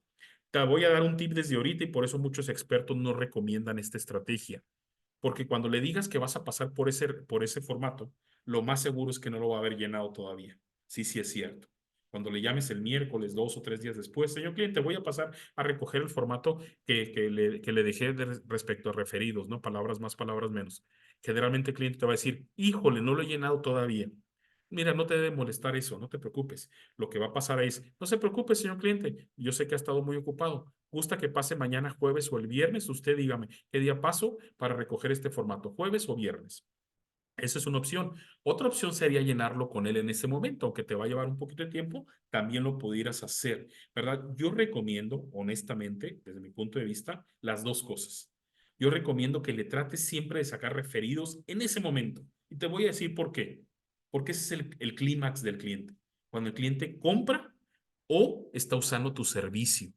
Te voy a dar un tip desde ahorita y por eso muchos expertos no recomiendan esta estrategia. Porque cuando le digas que vas a pasar por ese formato, lo más seguro es que no lo va a haber llenado todavía. Sí, sí es cierto. Cuando le llames el miércoles, 2 o 3 días después, señor cliente, voy a pasar a recoger el formato que le dejé respecto a referidos, ¿no? Palabras más, palabras menos. Generalmente el cliente te va a decir, híjole, no lo he llenado todavía. Mira, no te debe molestar eso, no te preocupes. Lo que va a pasar es, no se preocupe, señor cliente, yo sé que ha estado muy ocupado. ¿Gusta que pase mañana jueves o el viernes? Usted dígame, ¿qué día paso para recoger este formato, jueves o viernes? Esa es una opción. Otra opción sería llenarlo con él en ese momento, aunque te va a llevar un poquito de tiempo, también lo pudieras hacer, ¿verdad? Yo recomiendo, honestamente, desde mi punto de vista, las dos cosas. Yo recomiendo que le trates siempre de sacar referidos en ese momento. Y te voy a decir por qué. Porque ese es el clímax del cliente. Cuando el cliente compra o está usando tu servicio.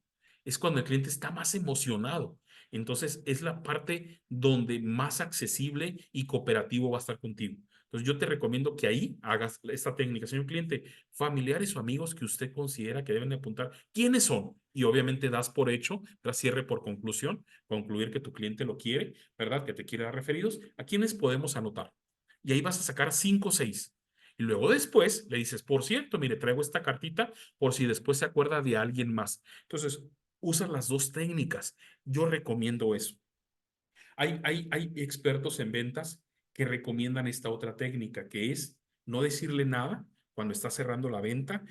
Es cuando el cliente está más emocionado. Entonces, es la parte donde más accesible y cooperativo va a estar contigo. Entonces, yo te recomiendo que ahí hagas esta técnica, señor cliente, familiares o amigos que usted considera que deben de apuntar, ¿quiénes son? Y obviamente das por hecho, tras cierre por conclusión, concluir que tu cliente lo quiere, ¿verdad? Que te quiere dar referidos, ¿a quiénes podemos anotar? Y ahí vas a sacar 5 o 6. Y luego después le dices, por cierto, mire, traigo esta cartita por si después se acuerda de alguien más. Entonces, usa las dos técnicas. Yo recomiendo eso. Hay expertos en ventas que recomiendan esta otra técnica, que es no decirle nada cuando está cerrando la venta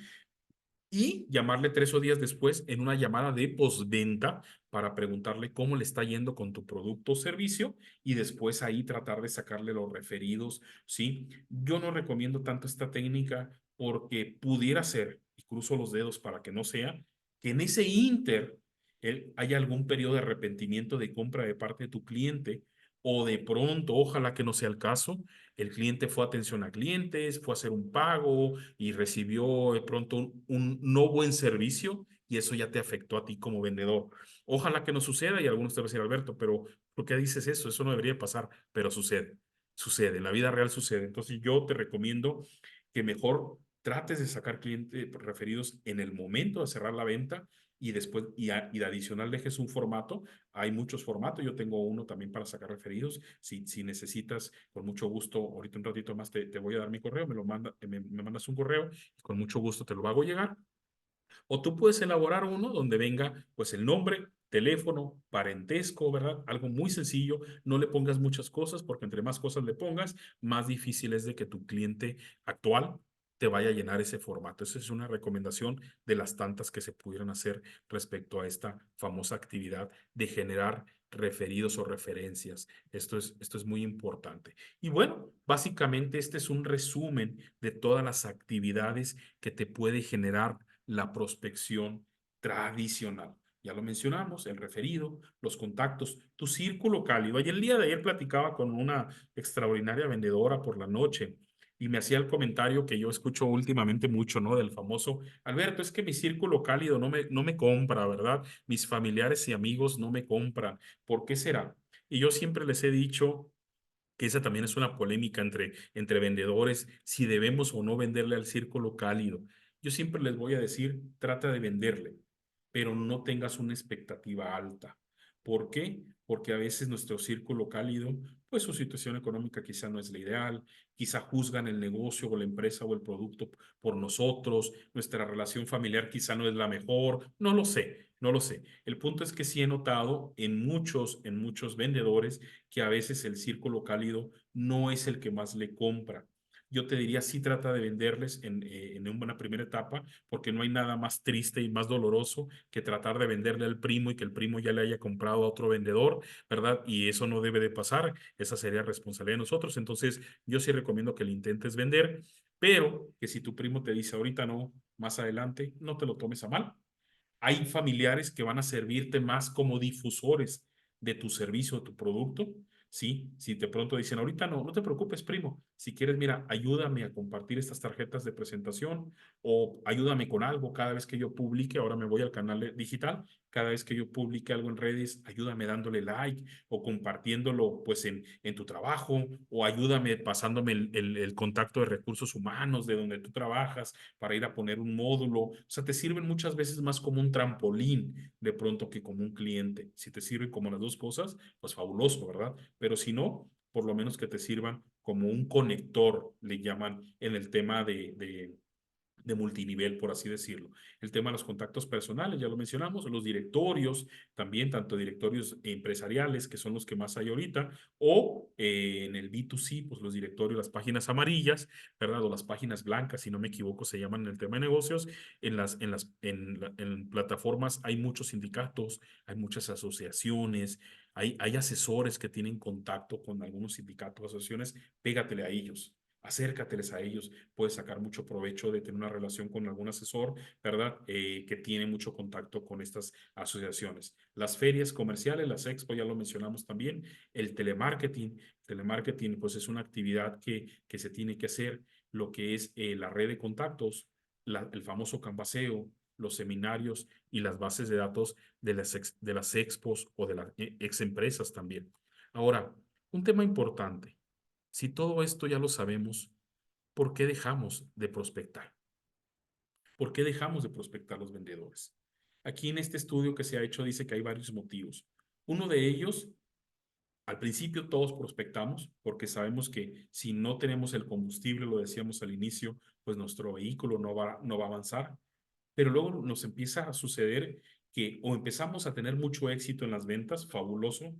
y llamarle 3 o 10 después en una llamada de postventa para preguntarle cómo le está yendo con tu producto o servicio y después ahí tratar de sacarle los referidos, ¿sí? Yo no recomiendo tanto esta técnica porque pudiera ser, y cruzo los dedos para que no sea, que en ese inter haya algún periodo de arrepentimiento de compra de parte de tu cliente o de pronto, ojalá que no sea el caso, el cliente fue a atención a clientes, fue a hacer un pago y recibió de pronto un no buen servicio y eso ya te afectó a ti como vendedor. Ojalá que no suceda y algunos te van a decir, Alberto, pero ¿por qué dices eso? Eso no debería pasar, pero sucede, sucede, en la vida real sucede. Entonces yo te recomiendo que mejor trates de sacar clientes referidos en el momento de cerrar la venta y después, y adicional dejes un formato. Hay muchos formatos, yo tengo uno también para sacar referidos. Si necesitas, con mucho gusto, ahorita un ratito más te voy a dar mi correo, me mandas un correo y con mucho gusto te lo hago llegar. O tú puedes elaborar uno donde venga pues el nombre, teléfono, parentesco, ¿verdad? Algo muy sencillo. No le pongas muchas cosas porque entre más cosas le pongas, más difícil es de que tu cliente actual te vaya a llenar ese formato. Esa es una recomendación de las tantas que se pudieran hacer respecto a esta famosa actividad de generar referidos o referencias. Esto es muy importante. Y bueno, básicamente este es un resumen de todas las actividades que te puede generar la prospección tradicional. Ya lo mencionamos, el referido, los contactos, tu círculo cálido. Y el día de ayer platicaba con una extraordinaria vendedora por la noche y me hacía el comentario que yo escucho últimamente mucho, ¿no? Del famoso, Alberto, es que mi círculo cálido no me compra, ¿verdad? Mis familiares y amigos no me compran. ¿Por qué será? Y yo siempre les he dicho que esa también es una polémica entre vendedores, si debemos o no venderle al círculo cálido. Yo siempre les voy a decir, trata de venderle, pero no tengas una expectativa alta. ¿Por qué? Porque a veces nuestro círculo cálido, pues su situación económica quizá no es la ideal, quizá juzgan el negocio o la empresa o el producto por nosotros, nuestra relación familiar quizá no es la mejor, no lo sé, no lo sé. El punto es que sí he notado en muchos vendedores que a veces el círculo cálido no es el que más le compra. Yo te diría, sí trata de venderles en una primera etapa, porque no hay nada más triste y más doloroso que tratar de venderle al primo y que el primo ya le haya comprado a otro vendedor, ¿verdad? Y eso no debe de pasar, esa sería responsabilidad de nosotros. Entonces, yo sí recomiendo que le intentes vender, pero que si tu primo te dice ahorita no, más adelante, no te lo tomes a mal. Hay familiares que van a servirte más como difusores de tu servicio, de tu producto. Sí, si de pronto dicen, ahorita no, no te preocupes, primo. Si quieres, mira, ayúdame a compartir estas tarjetas de presentación o ayúdame con algo cada vez que yo publique. Ahora me voy al canal digital. Cada vez que yo publique algo en redes, ayúdame dándole like o compartiéndolo pues en tu trabajo o ayúdame pasándome el contacto de recursos humanos de donde tú trabajas para ir a poner un módulo. O sea, te sirven muchas veces más como un trampolín de pronto que como un cliente. Si te sirven como las dos cosas, pues fabuloso, ¿verdad? Pero si no, por lo menos que te sirvan como un conector, le llaman en el tema de multinivel, por así decirlo. El tema de los contactos personales, ya lo mencionamos, los directorios, también tanto directorios empresariales, que son los que más hay ahorita, o en el B2C, pues los directorios, las páginas amarillas, ¿verdad? O las páginas blancas, si no me equivoco, se llaman en el tema de negocios. En plataformas hay muchos sindicatos, hay muchas asociaciones, hay asesores que tienen contacto con algunos sindicatos, asociaciones, pégatele a ellos. Acércateles a ellos, puedes sacar mucho provecho de tener una relación con algún asesor, ¿verdad? Que tiene mucho contacto con estas asociaciones. Las ferias comerciales, las expo, ya lo mencionamos también, el telemarketing. Telemarketing, pues es una actividad que se tiene que hacer, lo que es la red de contactos, el famoso canvaseo, los seminarios y las bases de datos de las expos o de las ex empresas también. Ahora, un tema importante. Si todo esto ya lo sabemos, ¿por qué dejamos de prospectar? ¿Por qué dejamos de prospectar los vendedores? Aquí en este estudio que se ha hecho dice que hay varios motivos. Uno de ellos, al principio todos prospectamos porque sabemos que si no tenemos el combustible, lo decíamos al inicio, pues nuestro vehículo no va a avanzar. Pero luego nos empieza a suceder que o empezamos a tener mucho éxito en las ventas, fabuloso,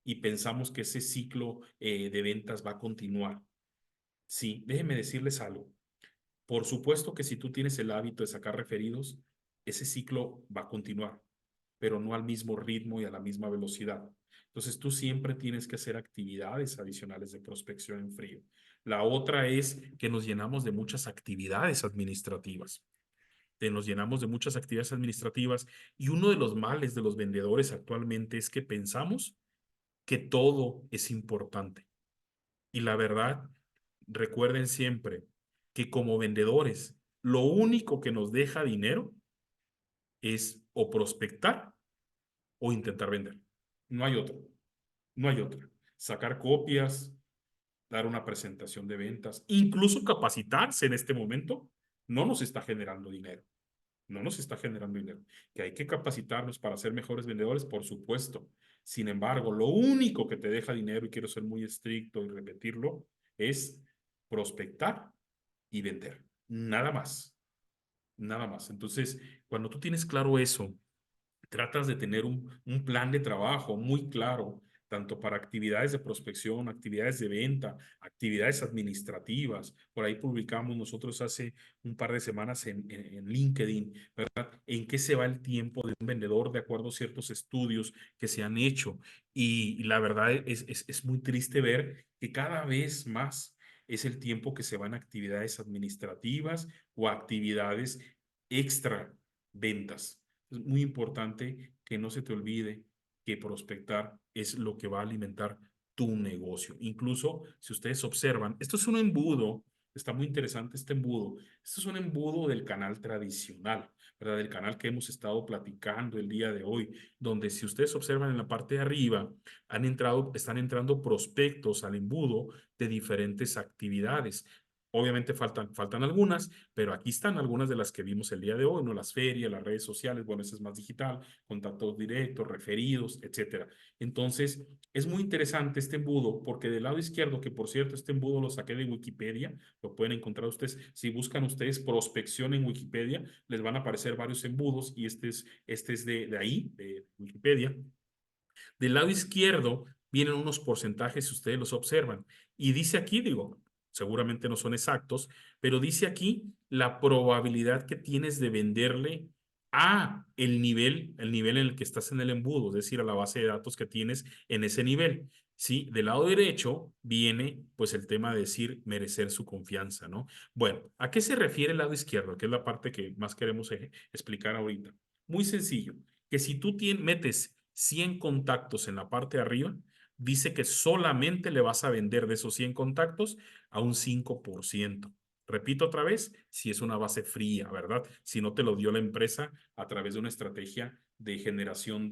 y pensamos que ese ciclo de ventas va a continuar. Sí, déjenme decirles algo. Por supuesto que si tú tienes el hábito de sacar referidos, ese ciclo va a continuar, pero no al mismo ritmo y a la misma velocidad. Entonces tú siempre tienes que hacer actividades adicionales de prospección en frío. La otra es que nos llenamos de muchas actividades administrativas. Nos llenamos de muchas actividades administrativas y uno de los males de los vendedores actualmente es que pensamos que todo es importante. Y la verdad, recuerden siempre que como vendedores, lo único que nos deja dinero es o prospectar o intentar vender. No hay otro, no hay otra. Sacar copias, dar una presentación de ventas, incluso capacitarse en este momento, no nos está generando dinero. no nos está generando dinero. Que hay que capacitarnos para ser mejores vendedores, por supuesto. Sin embargo, lo único que te deja dinero, y quiero ser muy estricto y repetirlo, es prospectar y vender. Nada más, nada más. Entonces, cuando tú tienes claro eso, tratas de tener un plan de trabajo muy claro, tanto para actividades de prospección, actividades de venta, actividades administrativas. Por ahí publicamos nosotros hace un par de semanas en LinkedIn, ¿verdad? En qué se va el tiempo de un vendedor de acuerdo a ciertos estudios que se han hecho. Y la verdad es muy triste ver que cada vez más es el tiempo que se va en actividades administrativas o actividades extra ventas. Es muy importante que no se te olvide que prospectar es lo que va a alimentar tu negocio. Incluso si ustedes observan, esto es un embudo, está muy interesante este embudo. Esto es un embudo del canal tradicional, ¿verdad? Del canal que hemos estado platicando el día de hoy, donde si ustedes observan en la parte de arriba, están entrando prospectos al embudo de diferentes actividades. Obviamente faltan algunas, pero aquí están algunas de las que vimos el día de hoy, ¿no? Las ferias, las redes sociales, bueno, eso es más digital, contactos directos, referidos, etcétera. Entonces, es muy interesante este embudo porque del lado izquierdo, que por cierto, este embudo lo saqué de Wikipedia, lo pueden encontrar ustedes, si buscan ustedes prospección en Wikipedia, les van a aparecer varios embudos y este es de ahí, de Wikipedia. Del lado izquierdo vienen unos porcentajes, si ustedes los observan. Y dice aquí, digo, seguramente no son exactos, pero dice aquí la probabilidad que tienes de venderle a el nivel en el que estás en el embudo, es decir, a la base de datos que tienes en ese nivel. Sí, del lado derecho viene pues el tema de decir merecer su confianza, ¿no? Bueno, ¿a qué se refiere el lado izquierdo? Que es la parte que más queremos explicar ahorita. Muy sencillo, que si tú metes 100 contactos en la parte de arriba, dice que solamente le vas a vender de esos 100 contactos a un 5%. Repito otra vez, si es una base fría, ¿verdad? Si no te lo dio la empresa a través de una estrategia de generación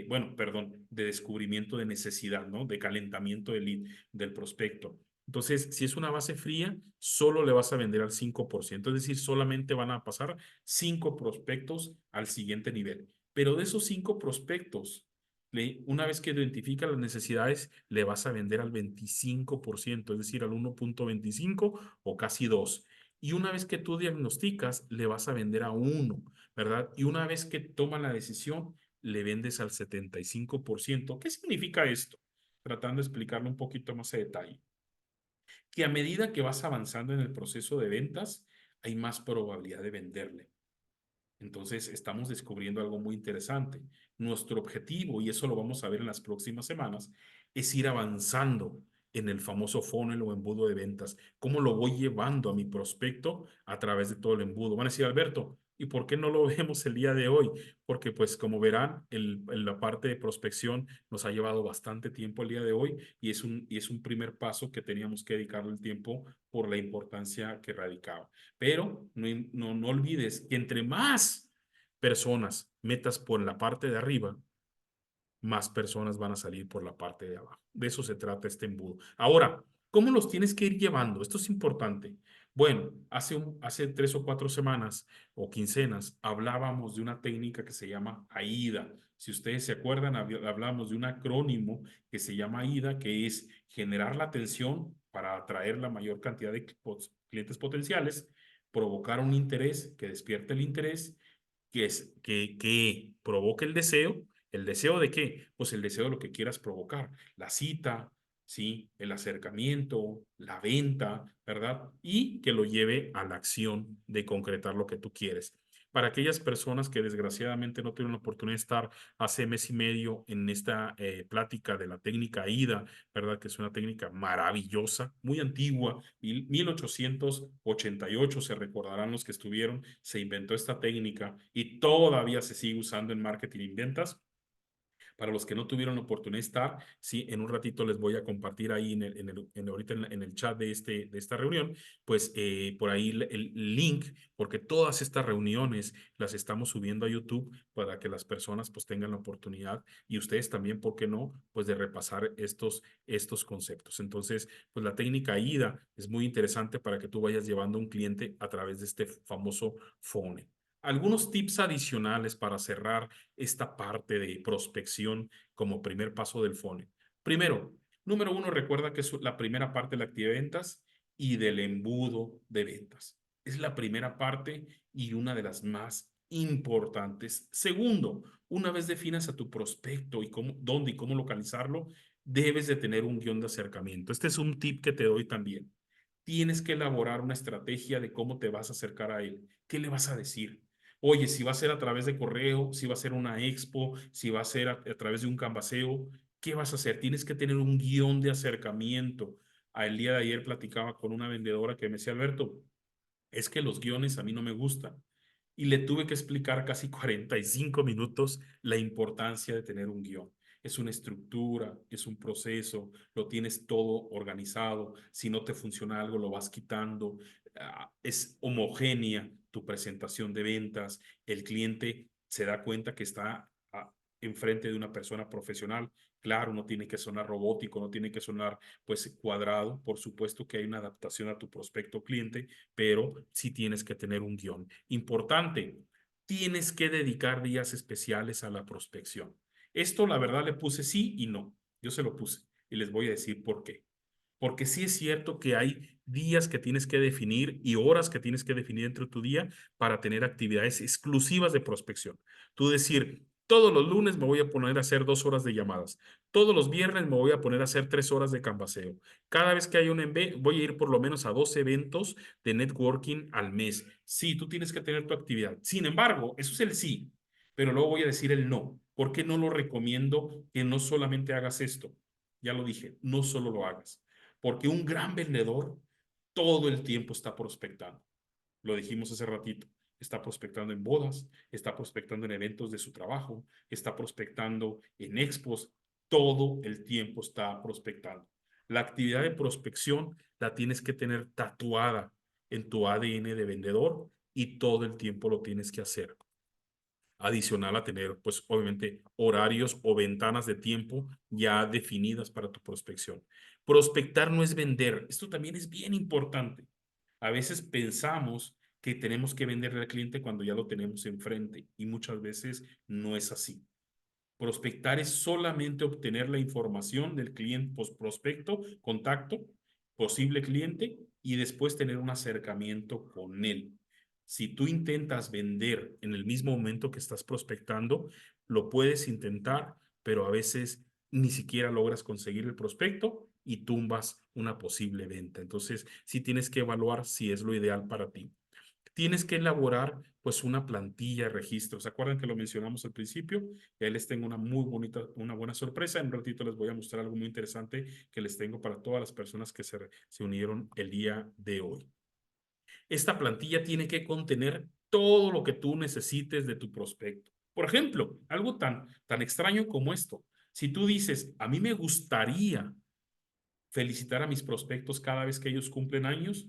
bueno, perdón, de descubrimiento de necesidad, ¿no? De calentamiento del lead, del prospecto. Entonces, si es una base fría, solo le vas a vender al 5%, es decir, solamente van a pasar 5 prospectos al siguiente nivel. Pero de esos 5 prospectos, una vez que identifica las necesidades, le vas a vender al 25%, es decir, al 1.25 o casi 2. Y una vez que tú diagnosticas, le vas a vender a 1, ¿verdad? Y una vez que toma la decisión, le vendes al 75%. ¿Qué significa esto? Tratando de explicarlo un poquito más a detalle. Que a medida que vas avanzando en el proceso de ventas, hay más probabilidad de venderle. Entonces, estamos descubriendo algo muy interesante. Nuestro objetivo, y eso lo vamos a ver en las próximas semanas, es ir avanzando en el famoso funnel o embudo de ventas. ¿Cómo lo voy llevando a mi prospecto a través de todo el embudo? Van a decir, Alberto, ¿y por qué no lo vemos el día de hoy? Porque, pues, como verán, la parte de prospección nos ha llevado bastante tiempo el día de hoy y es un primer paso que teníamos que dedicarle el tiempo por la importancia que radicaba. Pero no olvides que entre más personas metas por la parte de arriba, más personas van a salir por la parte de abajo. De eso se trata este embudo. Ahora, ¿cómo los tienes que ir llevando? Esto es importante. Bueno, hace 3 o 4 semanas o quincenas hablábamos de una técnica que se llama AIDA. Si ustedes se acuerdan, hablábamos de un acrónimo que se llama AIDA, que es generar la atención para atraer la mayor cantidad de clientes potenciales, provocar un interés que despierte el interés, que provoque el deseo. ¿El deseo de qué? Pues el deseo de lo que quieras provocar. La cita, ¿sí? El acercamiento, la venta, ¿verdad? Y que lo lleve a la acción de concretar lo que tú quieres. Para aquellas personas que desgraciadamente no tuvieron la oportunidad de estar hace mes y medio en esta plática de la técnica AIDA, ¿verdad? Que es una técnica maravillosa, muy antigua, 1888 se recordarán los que estuvieron, se inventó esta técnica y todavía se sigue usando en marketing y ventas. Para los que no tuvieron la oportunidad de estar, sí, en un ratito les voy a compartir ahí ahorita en el chat de esta reunión, pues por ahí el link, porque todas estas reuniones las estamos subiendo a YouTube para que las personas pues tengan la oportunidad y ustedes también, ¿por qué no? Pues de repasar estos conceptos. Entonces, pues la técnica AIDA es muy interesante para que tú vayas llevando a un cliente a través de este famoso phone. Algunos tips adicionales para cerrar esta parte de prospección como primer paso del funnel. Primero, número uno, recuerda que es la primera parte de la actividad de ventas y del embudo de ventas. Es la primera parte y una de las más importantes. Segundo, una vez definas a tu prospecto y cómo, dónde y cómo localizarlo, debes de tener un guión de acercamiento. Este es un tip que te doy también. Tienes que elaborar una estrategia de cómo te vas a acercar a él. ¿Qué le vas a decir? Oye, si va a ser a través de correo, si va a ser una expo, si va a ser a través de un canvaseo, ¿qué vas a hacer? Tienes que tener un guión de acercamiento. El día de ayer platicaba con una vendedora que me decía, Alberto, es que los guiones a mí no me gustan. Y le tuve que explicar casi 45 minutos la importancia de tener un guión. Es una estructura, es un proceso, lo tienes todo organizado. Si no te funciona algo, lo vas quitando. Es homogénea tu presentación de ventas. El cliente se da cuenta que está enfrente de una persona profesional. Claro, no tiene que sonar robótico, no tiene que sonar pues cuadrado. Por supuesto que hay una adaptación a tu prospecto cliente, pero sí tienes que tener un guión. Importante, tienes que dedicar días especiales a la prospección. Esto, la verdad, le puse sí y no. Yo se lo puse y les voy a decir por qué. Porque sí es cierto que hay días que tienes que definir y horas que tienes que definir dentro de tu día para tener actividades exclusivas de prospección. Tú decir, todos los lunes me voy a poner a hacer 2 horas de llamadas. Todos los viernes me voy a poner a hacer 3 horas de canvaseo. Cada vez que hay un voy a ir por lo menos a 2 eventos de networking al mes. Sí, tú tienes que tener tu actividad. Sin embargo, eso es el sí, pero luego voy a decir el no. ¿Por qué no lo recomiendo que no solamente hagas esto? Ya lo dije, no solo lo hagas, porque un gran vendedor todo el tiempo está prospectando. Lo dijimos hace ratito. Está prospectando en bodas, está prospectando en eventos de su trabajo, está prospectando en expos, todo el tiempo está prospectando. La actividad de prospección la tienes que tener tatuada en tu ADN de vendedor y todo el tiempo lo tienes que hacer. Adicional a tener, pues obviamente, horarios o ventanas de tiempo ya definidas para tu prospección. Prospectar no es vender. Esto también es bien importante. A veces pensamos que tenemos que venderle al cliente cuando ya lo tenemos enfrente y muchas veces no es así. Prospectar es solamente obtener la información del cliente, prospecto, contacto, posible cliente y después tener un acercamiento con él. Si tú intentas vender en el mismo momento que estás prospectando, lo puedes intentar, pero a veces ni siquiera logras conseguir el prospecto y tumbas una posible venta. Entonces, sí tienes que evaluar si es lo ideal para ti. Tienes que elaborar pues una plantilla de registro. ¿Se acuerdan que lo mencionamos al principio? Ya les tengo una muy bonita, una buena sorpresa. En un ratito les voy a mostrar algo muy interesante que les tengo para todas las personas que se unieron el día de hoy. Esta plantilla tiene que contener todo lo que tú necesites de tu prospecto. Por ejemplo, algo tan extraño como esto. Si tú dices, a mí me gustaría felicitar a mis prospectos cada vez que ellos cumplen años,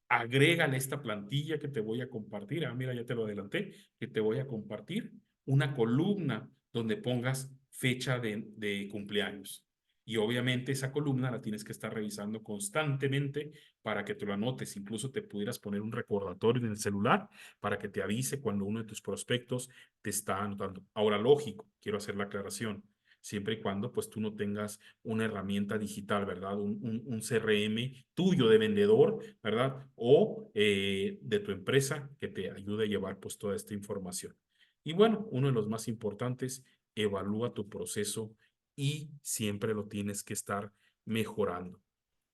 agrégale esta plantilla que te voy a compartir. Ah, mira, ya te lo adelanté, que te voy a compartir una columna donde pongas fecha de cumpleaños. Y obviamente esa columna la tienes que estar revisando constantemente para que te lo anotes. Incluso te pudieras poner un recordatorio en el celular para que te avise cuando uno de tus prospectos te está anotando. Ahora, lógico, quiero hacer la aclaración, siempre y cuando pues tú no tengas una herramienta digital, ¿verdad? Un CRM tuyo de vendedor, ¿verdad? O de tu empresa que te ayude a llevar pues toda esta información. Y bueno, uno de los más importantes, evalúa tu proceso y siempre lo tienes que estar mejorando.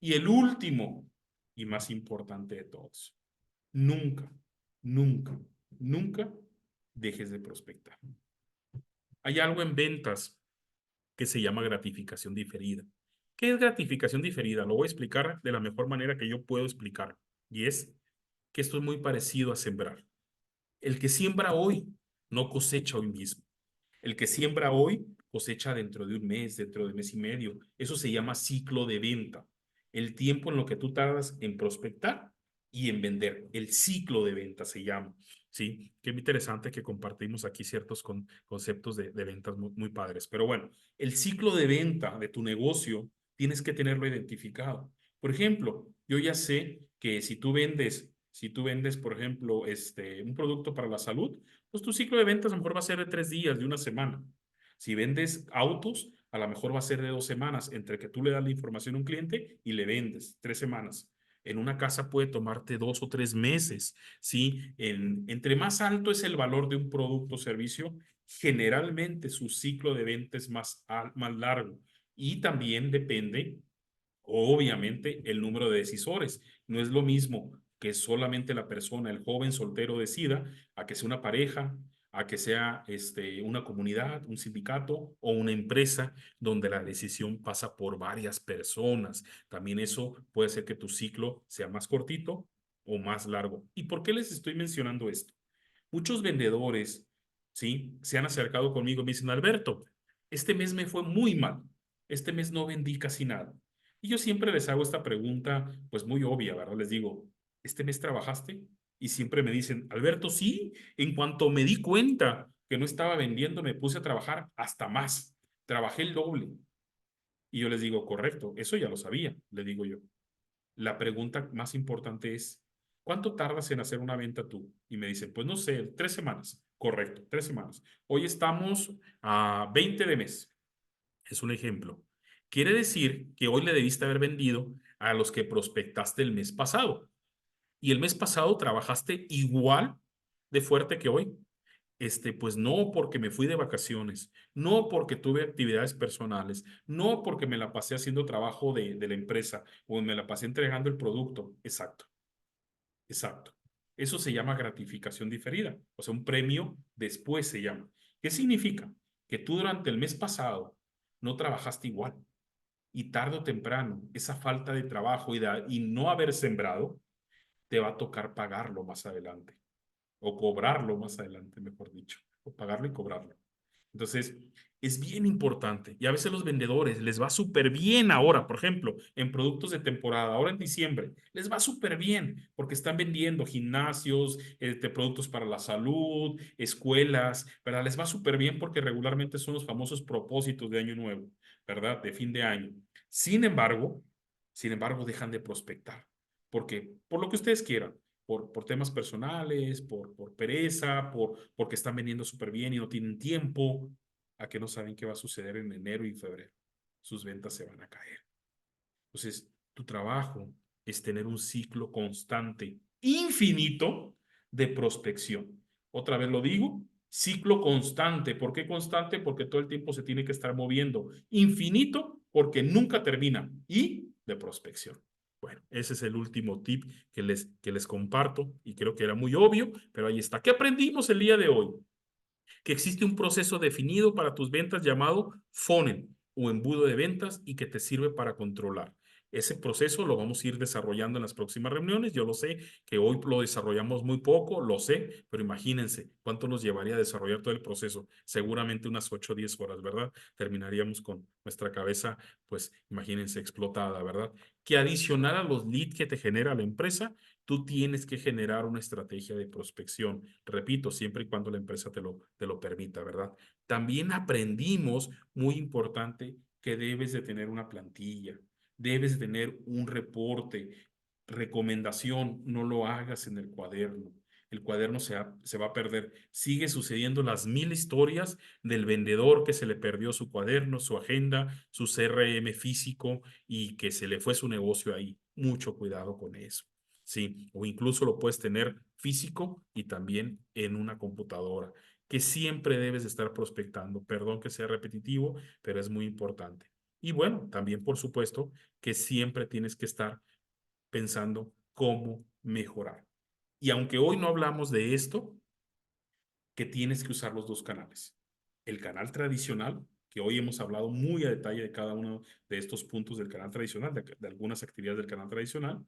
Y el último y más importante de todos, nunca, nunca, nunca dejes de prospectar. Hay algo en ventas que se llama gratificación diferida. ¿Qué es gratificación diferida? Lo voy a explicar de la mejor manera que yo puedo explicar. Y es que esto es muy parecido a sembrar. El que siembra hoy no cosecha hoy mismo. El que siembra hoy cosecha dentro de un mes, dentro de mes y medio. Eso se llama ciclo de venta. El tiempo en lo que tú tardas en prospectar y en vender. El ciclo de venta se llama. Sí, qué interesante que compartimos aquí ciertos conceptos de ventas muy padres. Pero bueno, el ciclo de venta de tu negocio tienes que tenerlo identificado. Por ejemplo, yo ya sé que si tú vendes Si tú vendes, por ejemplo, un producto para la salud, pues tu ciclo de ventas a lo mejor va a ser de 3 días, de una semana. Si vendes autos, a lo mejor va a ser de 2 semanas, entre que tú le das la información a un cliente y le vendes 3 semanas. En una casa puede tomarte 2 o 3 meses, ¿sí? Entre más alto es el valor de un producto o servicio, generalmente su ciclo de venta es más largo. Y también depende, obviamente, el número de decisores. No es lo mismo que solamente la persona, el joven soltero decida, a que sea una pareja, a que sea una comunidad, un sindicato o una empresa donde la decisión pasa por varias personas. También eso puede hacer que tu ciclo sea más cortito o más largo. ¿Y por qué les estoy mencionando esto? Muchos vendedores, ¿sí? Se han acercado conmigo y me dicen, Alberto, este mes me fue muy mal. Este mes no vendí casi nada. Y yo siempre les hago esta pregunta, pues muy obvia, ¿verdad? Les digo, ¿este mes trabajaste? Y siempre me dicen, Alberto, sí, en cuanto me di cuenta que no estaba vendiendo, me puse a trabajar hasta más. Trabajé el doble. Y yo les digo, correcto, eso ya lo sabía, le digo yo. La pregunta más importante es, ¿cuánto tardas en hacer una venta tú? Y me dicen, pues no sé, 3 semanas. Correcto, 3 semanas. Hoy estamos a 20 de mes. Es un ejemplo. Quiere decir que hoy le debiste haber vendido a los que prospectaste el mes pasado. Y el mes pasado trabajaste igual de fuerte que hoy. Pues no porque me fui de vacaciones, no porque tuve actividades personales, no porque me la pasé haciendo trabajo de la empresa o me la pasé entregando el producto. Exacto, exacto. Eso se llama gratificación diferida, o sea, un premio después se llama. ¿Qué significa? Que tú durante el mes pasado no trabajaste igual y tarde o temprano esa falta de trabajo y no haber sembrado te va a tocar pagarlo más adelante o cobrarlo más adelante, mejor dicho, o pagarlo y cobrarlo. Entonces, es bien importante. Y a veces los vendedores les va súper bien ahora, por ejemplo, en productos de temporada, ahora en diciembre, les va súper bien porque están vendiendo gimnasios, productos para la salud, escuelas, ¿verdad? Les va súper bien porque regularmente son los famosos propósitos de año nuevo, ¿verdad? De fin de año. Sin embargo, sin embargo, dejan de prospectar. Porque, por lo que ustedes quieran, por temas personales, por pereza, porque están vendiendo súper bien y no tienen tiempo, a que no saben qué va a suceder en enero y febrero. Sus ventas se van a caer. Entonces, tu trabajo es tener un ciclo constante, infinito de prospección. Otra vez lo digo, ciclo constante. ¿Por qué constante? Porque todo el tiempo se tiene que estar moviendo. Infinito porque nunca termina. Y de prospección. Bueno, ese es el último tip que les comparto y creo que era muy obvio, pero ahí está. ¿Qué aprendimos el día de hoy? Que existe un proceso definido para tus ventas llamado funnel o embudo de ventas y que te sirve para controlar. Ese proceso lo vamos a ir desarrollando en las próximas reuniones. Yo lo sé que hoy lo desarrollamos muy poco, lo sé, pero imagínense cuánto nos llevaría a desarrollar todo el proceso. Seguramente unas 8 o 10 horas, ¿verdad? Terminaríamos con nuestra cabeza, pues imagínense, explotada, ¿verdad? Que adicional a los leads que te genera la empresa, tú tienes que generar una estrategia de prospección. Repito, siempre y cuando la empresa te lo permita, ¿verdad? También aprendimos, muy importante, que debes de tener una plantilla, debes de tener un reporte, recomendación, no lo hagas en el cuaderno. El cuaderno se va a perder. Sigue sucediendo las 1000 historias del vendedor que se le perdió su cuaderno, su agenda, su CRM físico y que se le fue su negocio ahí. Mucho cuidado con eso. Sí, o incluso lo puedes tener físico y también en una computadora, que siempre debes estar prospectando. Perdón que sea repetitivo, pero es muy importante. Y bueno, también por supuesto que siempre tienes que estar pensando cómo mejorar. Y aunque hoy no hablamos de esto, que tienes que usar los dos canales. El canal tradicional, que hoy hemos hablado muy a detalle de cada uno de estos puntos del canal tradicional, de algunas actividades del canal tradicional,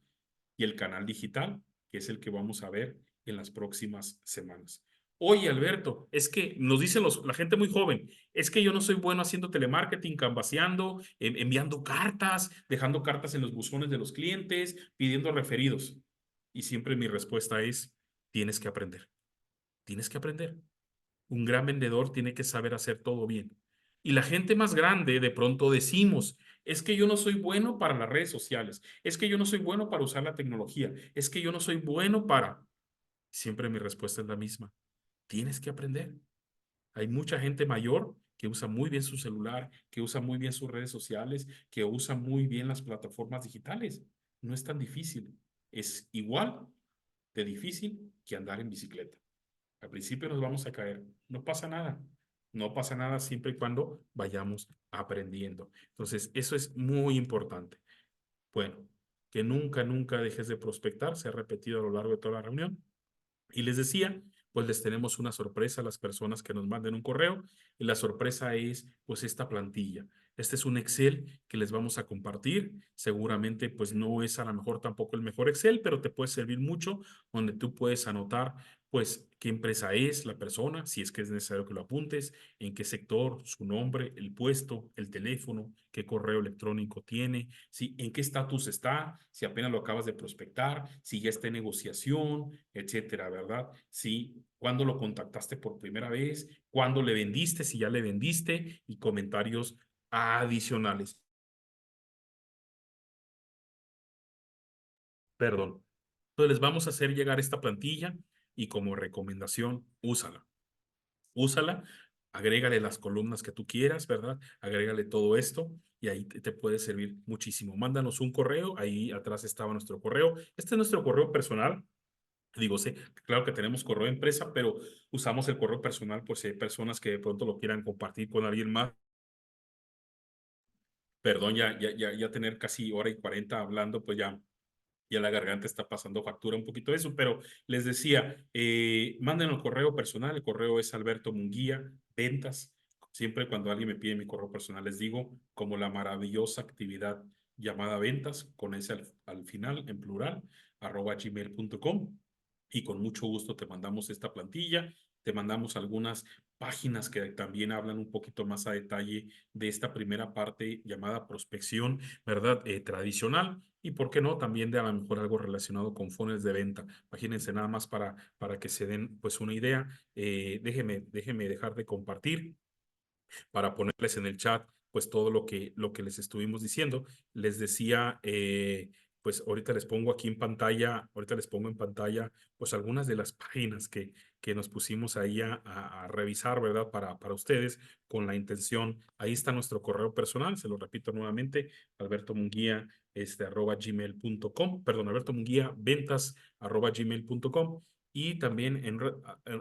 y el canal digital, que es el que vamos a ver en las próximas semanas. Oye, Alberto, es que nos dicen la gente muy joven, es que yo no soy bueno haciendo telemarketing, canvaseando, enviando cartas, dejando cartas en los buzones de los clientes, pidiendo referidos. Y siempre mi respuesta es, tienes que aprender, tienes que aprender. Un gran vendedor tiene que saber hacer todo bien. Y la gente más grande, de pronto decimos, Es que yo no soy bueno para las redes sociales. Es que yo no soy bueno para usar la tecnología. Es que yo no soy bueno para... Siempre mi respuesta es la misma. Tienes que aprender. Hay mucha gente mayor que usa muy bien su celular, que usa muy bien sus redes sociales, que usa muy bien las plataformas digitales. No es tan difícil. Es igual de difícil que andar en bicicleta. Al principio nos vamos a caer. No pasa nada. No pasa nada siempre y cuando vayamos aprendiendo. Entonces, eso es muy importante. Bueno, que nunca, nunca dejes de prospectar. Se ha repetido a lo largo de toda la reunión. Y les decía, pues les tenemos una sorpresa a las personas que nos manden un correo y la sorpresa es pues esta plantilla. Este es un Excel que les vamos a compartir. Seguramente pues no es a lo mejor tampoco el mejor Excel, pero te puede servir mucho donde tú puedes anotar pues qué empresa es la persona, si es que es necesario que lo apuntes, en qué sector, su nombre, el puesto, el teléfono, qué correo electrónico tiene, si, en qué estatus está, si apenas lo acabas de prospectar, si ya está en negociación, etcétera, ¿verdad? Si, cuándo lo contactaste por primera vez, cuándo le vendiste, si ya le vendiste y comentarios adicionales. Perdón. Entonces les vamos a hacer llegar esta plantilla y como recomendación, úsala. Úsala, agrégale las columnas que tú quieras, ¿verdad? Agrégale todo esto y ahí te puede servir muchísimo. Mándanos un correo, ahí atrás estaba nuestro correo. Este es nuestro correo personal. Digo, sí, claro que tenemos correo de empresa, pero usamos el correo personal por si hay personas que de pronto lo quieran compartir con alguien más. Perdón, ya tener casi hora y 40 hablando, pues ya la garganta está pasando factura un poquito de eso, pero les decía, manden el correo personal, el correo es Alberto Munguía, ventas. Siempre cuando alguien me pide mi correo personal les digo como la maravillosa actividad llamada ventas, con ese al final, en plural, @gmail.com. Y con mucho gusto te mandamos esta plantilla, te mandamos algunas páginas que también hablan un poquito más a detalle de esta primera parte llamada prospección, ¿verdad? Tradicional y, ¿por qué no? También de a lo mejor algo relacionado con funnels de venta. Imagínense nada más para que se den pues una idea. Déjeme dejar de compartir para ponerles en el chat pues todo lo que les estuvimos diciendo. Les decía, pues ahorita les pongo aquí en pantalla, ahorita les pongo en pantalla pues algunas de las páginas que nos pusimos ahí a revisar, ¿verdad? Para ustedes con la intención, ahí está nuestro correo personal, se lo repito nuevamente, Alberto Munguía, @gmail.com, perdón, Alberto Munguía, ventas @gmail.com. Y también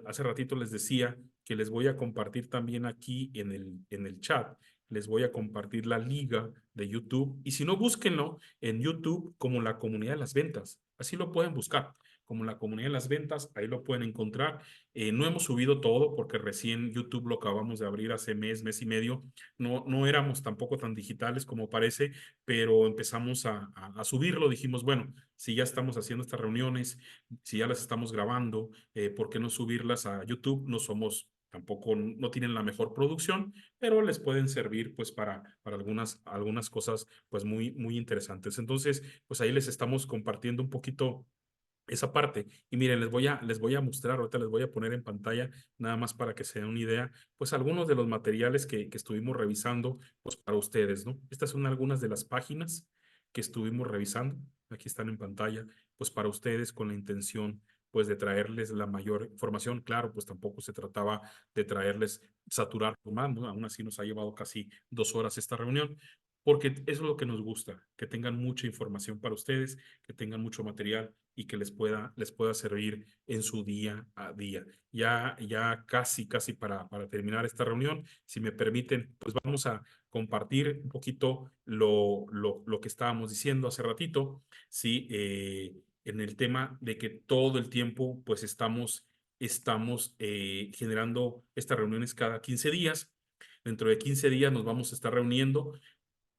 hace ratito les decía que les voy a compartir también aquí en el chat. Les voy a compartir la liga de YouTube. Y si no, búsquenlo en YouTube como la comunidad de las ventas. Así lo pueden buscar, como la comunidad de las ventas. Ahí lo pueden encontrar. No hemos subido todo porque recién YouTube lo acabamos de abrir hace mes y medio. No éramos tampoco tan digitales como parece, pero empezamos a subirlo. Dijimos, bueno, si ya estamos haciendo estas reuniones, si ya las estamos grabando, ¿por qué no subirlas a YouTube? No somos, tampoco no tienen la mejor producción, pero les pueden servir pues para algunas cosas pues muy interesantes. Entonces, pues ahí les estamos compartiendo un poquito esa parte. Y miren, les voy a mostrar, ahorita les voy a poner en pantalla, nada más para que se den una idea, pues algunos de los materiales que estuvimos revisando, pues para ustedes, ¿no? Estas son algunas de las páginas que estuvimos revisando, aquí están en pantalla, pues para ustedes con la intención, pues de traerles la mayor información. Claro, pues tampoco se trataba de traerles saturar más, ¿no? Aún así nos ha llevado casi 2 horas esta reunión, porque eso es lo que nos gusta, que tengan mucha información para ustedes, que tengan mucho material y que les pueda servir en su día a día. Ya casi para terminar esta reunión, si me permiten, pues vamos a compartir un poquito lo que estábamos diciendo hace ratito, ¿sí? En el tema de que todo el tiempo, pues estamos generando estas reuniones cada 15 días. Dentro de 15 días nos vamos a estar reuniendo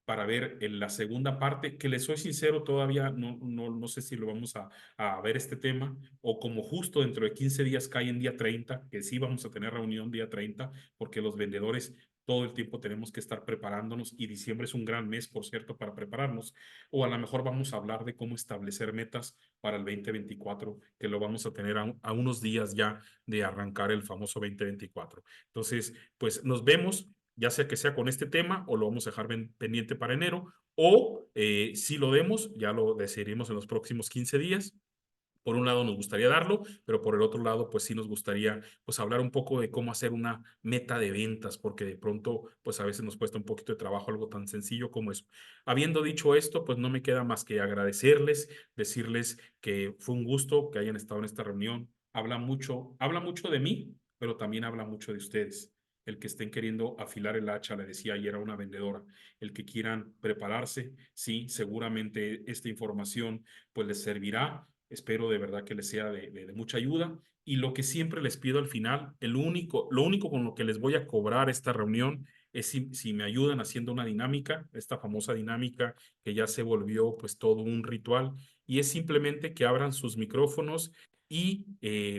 para ver en la segunda parte, que les soy sincero, todavía no sé si lo vamos a ver este tema, o como justo dentro de 15 días cae en día 30 que sí vamos a tener reunión día 30 porque los vendedores todo el tiempo tenemos que estar preparándonos y diciembre es un gran mes, por cierto, para prepararnos, o a lo mejor vamos a hablar de cómo establecer metas para el 2024 que lo vamos a tener a unos días ya de arrancar el famoso 2024. Entonces, pues nos vemos. ya sea que sea con este tema o lo vamos a dejar pendiente para enero, o si lo demos, ya lo decidiremos en los próximos 15 días. Por un lado nos gustaría darlo, pero por el otro lado, pues sí nos gustaría pues hablar un poco de cómo hacer una meta de ventas, porque de pronto pues a veces nos cuesta un poquito de trabajo algo tan sencillo como eso. Habiendo dicho esto, pues no me queda más que agradecerles, decirles que fue un gusto que hayan estado en esta reunión. Habla mucho de mí, pero también habla mucho de ustedes. El que estén queriendo afilar el hacha, le decía ayer a una vendedora, el que quieran prepararse, sí, seguramente esta información pues les servirá. Espero de verdad que les sea de mucha ayuda. Y lo que siempre les pido al final, lo único con lo que les voy a cobrar esta reunión es si me ayudan haciendo una dinámica, esta famosa dinámica que ya se volvió pues todo un ritual, y es simplemente que abran sus micrófonos y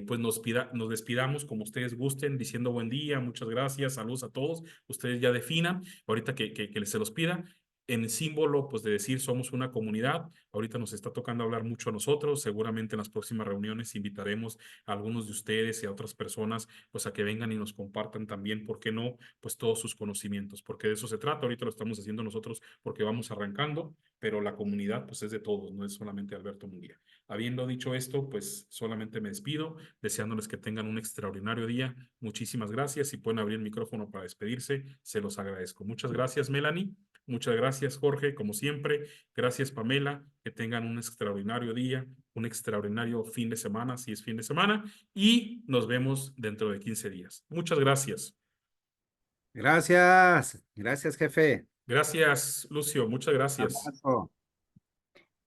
pues nos despidamos como ustedes gusten, diciendo buen día, muchas gracias, saludos a todos. Ustedes ya definan, ahorita que se los pida, en símbolo pues de decir somos una comunidad. Ahorita nos está tocando hablar mucho a nosotros. Seguramente en las próximas reuniones invitaremos a algunos de ustedes y a otras personas pues a que vengan y nos compartan también, ¿por qué no? Pues todos sus conocimientos, porque de eso se trata. Ahorita lo estamos haciendo nosotros porque vamos arrancando, pero la comunidad pues es de todos, no es solamente Alberto Munguía. Habiendo dicho esto, pues solamente me despido, deseándoles que tengan un extraordinario día. Muchísimas gracias. Si pueden abrir el micrófono para despedirse, se los agradezco. Muchas gracias, Melanie. Muchas gracias, Jorge, como siempre. Gracias, Pamela. Que tengan un extraordinario día, un extraordinario fin de semana, si es fin de semana, y nos vemos dentro de 15 días. Muchas gracias. Gracias, gracias, jefe. Gracias, Lucio. Muchas Un gracias. abrazo.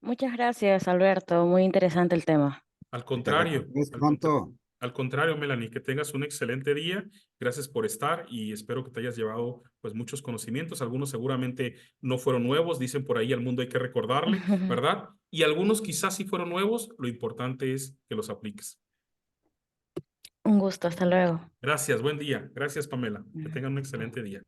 Muchas gracias, Alberto. Muy interesante el tema. Al Que te contrario, recuperes pronto. al contrario, Melanie, que tengas un excelente día. Gracias por estar y espero que te hayas llevado pues muchos conocimientos. Algunos seguramente no fueron nuevos, dicen por ahí al mundo hay que recordarle, ¿verdad? Y algunos quizás sí fueron nuevos. Lo importante es que los apliques. Un gusto, hasta luego. Gracias, buen día. Gracias, Pamela. Que tengan un excelente día.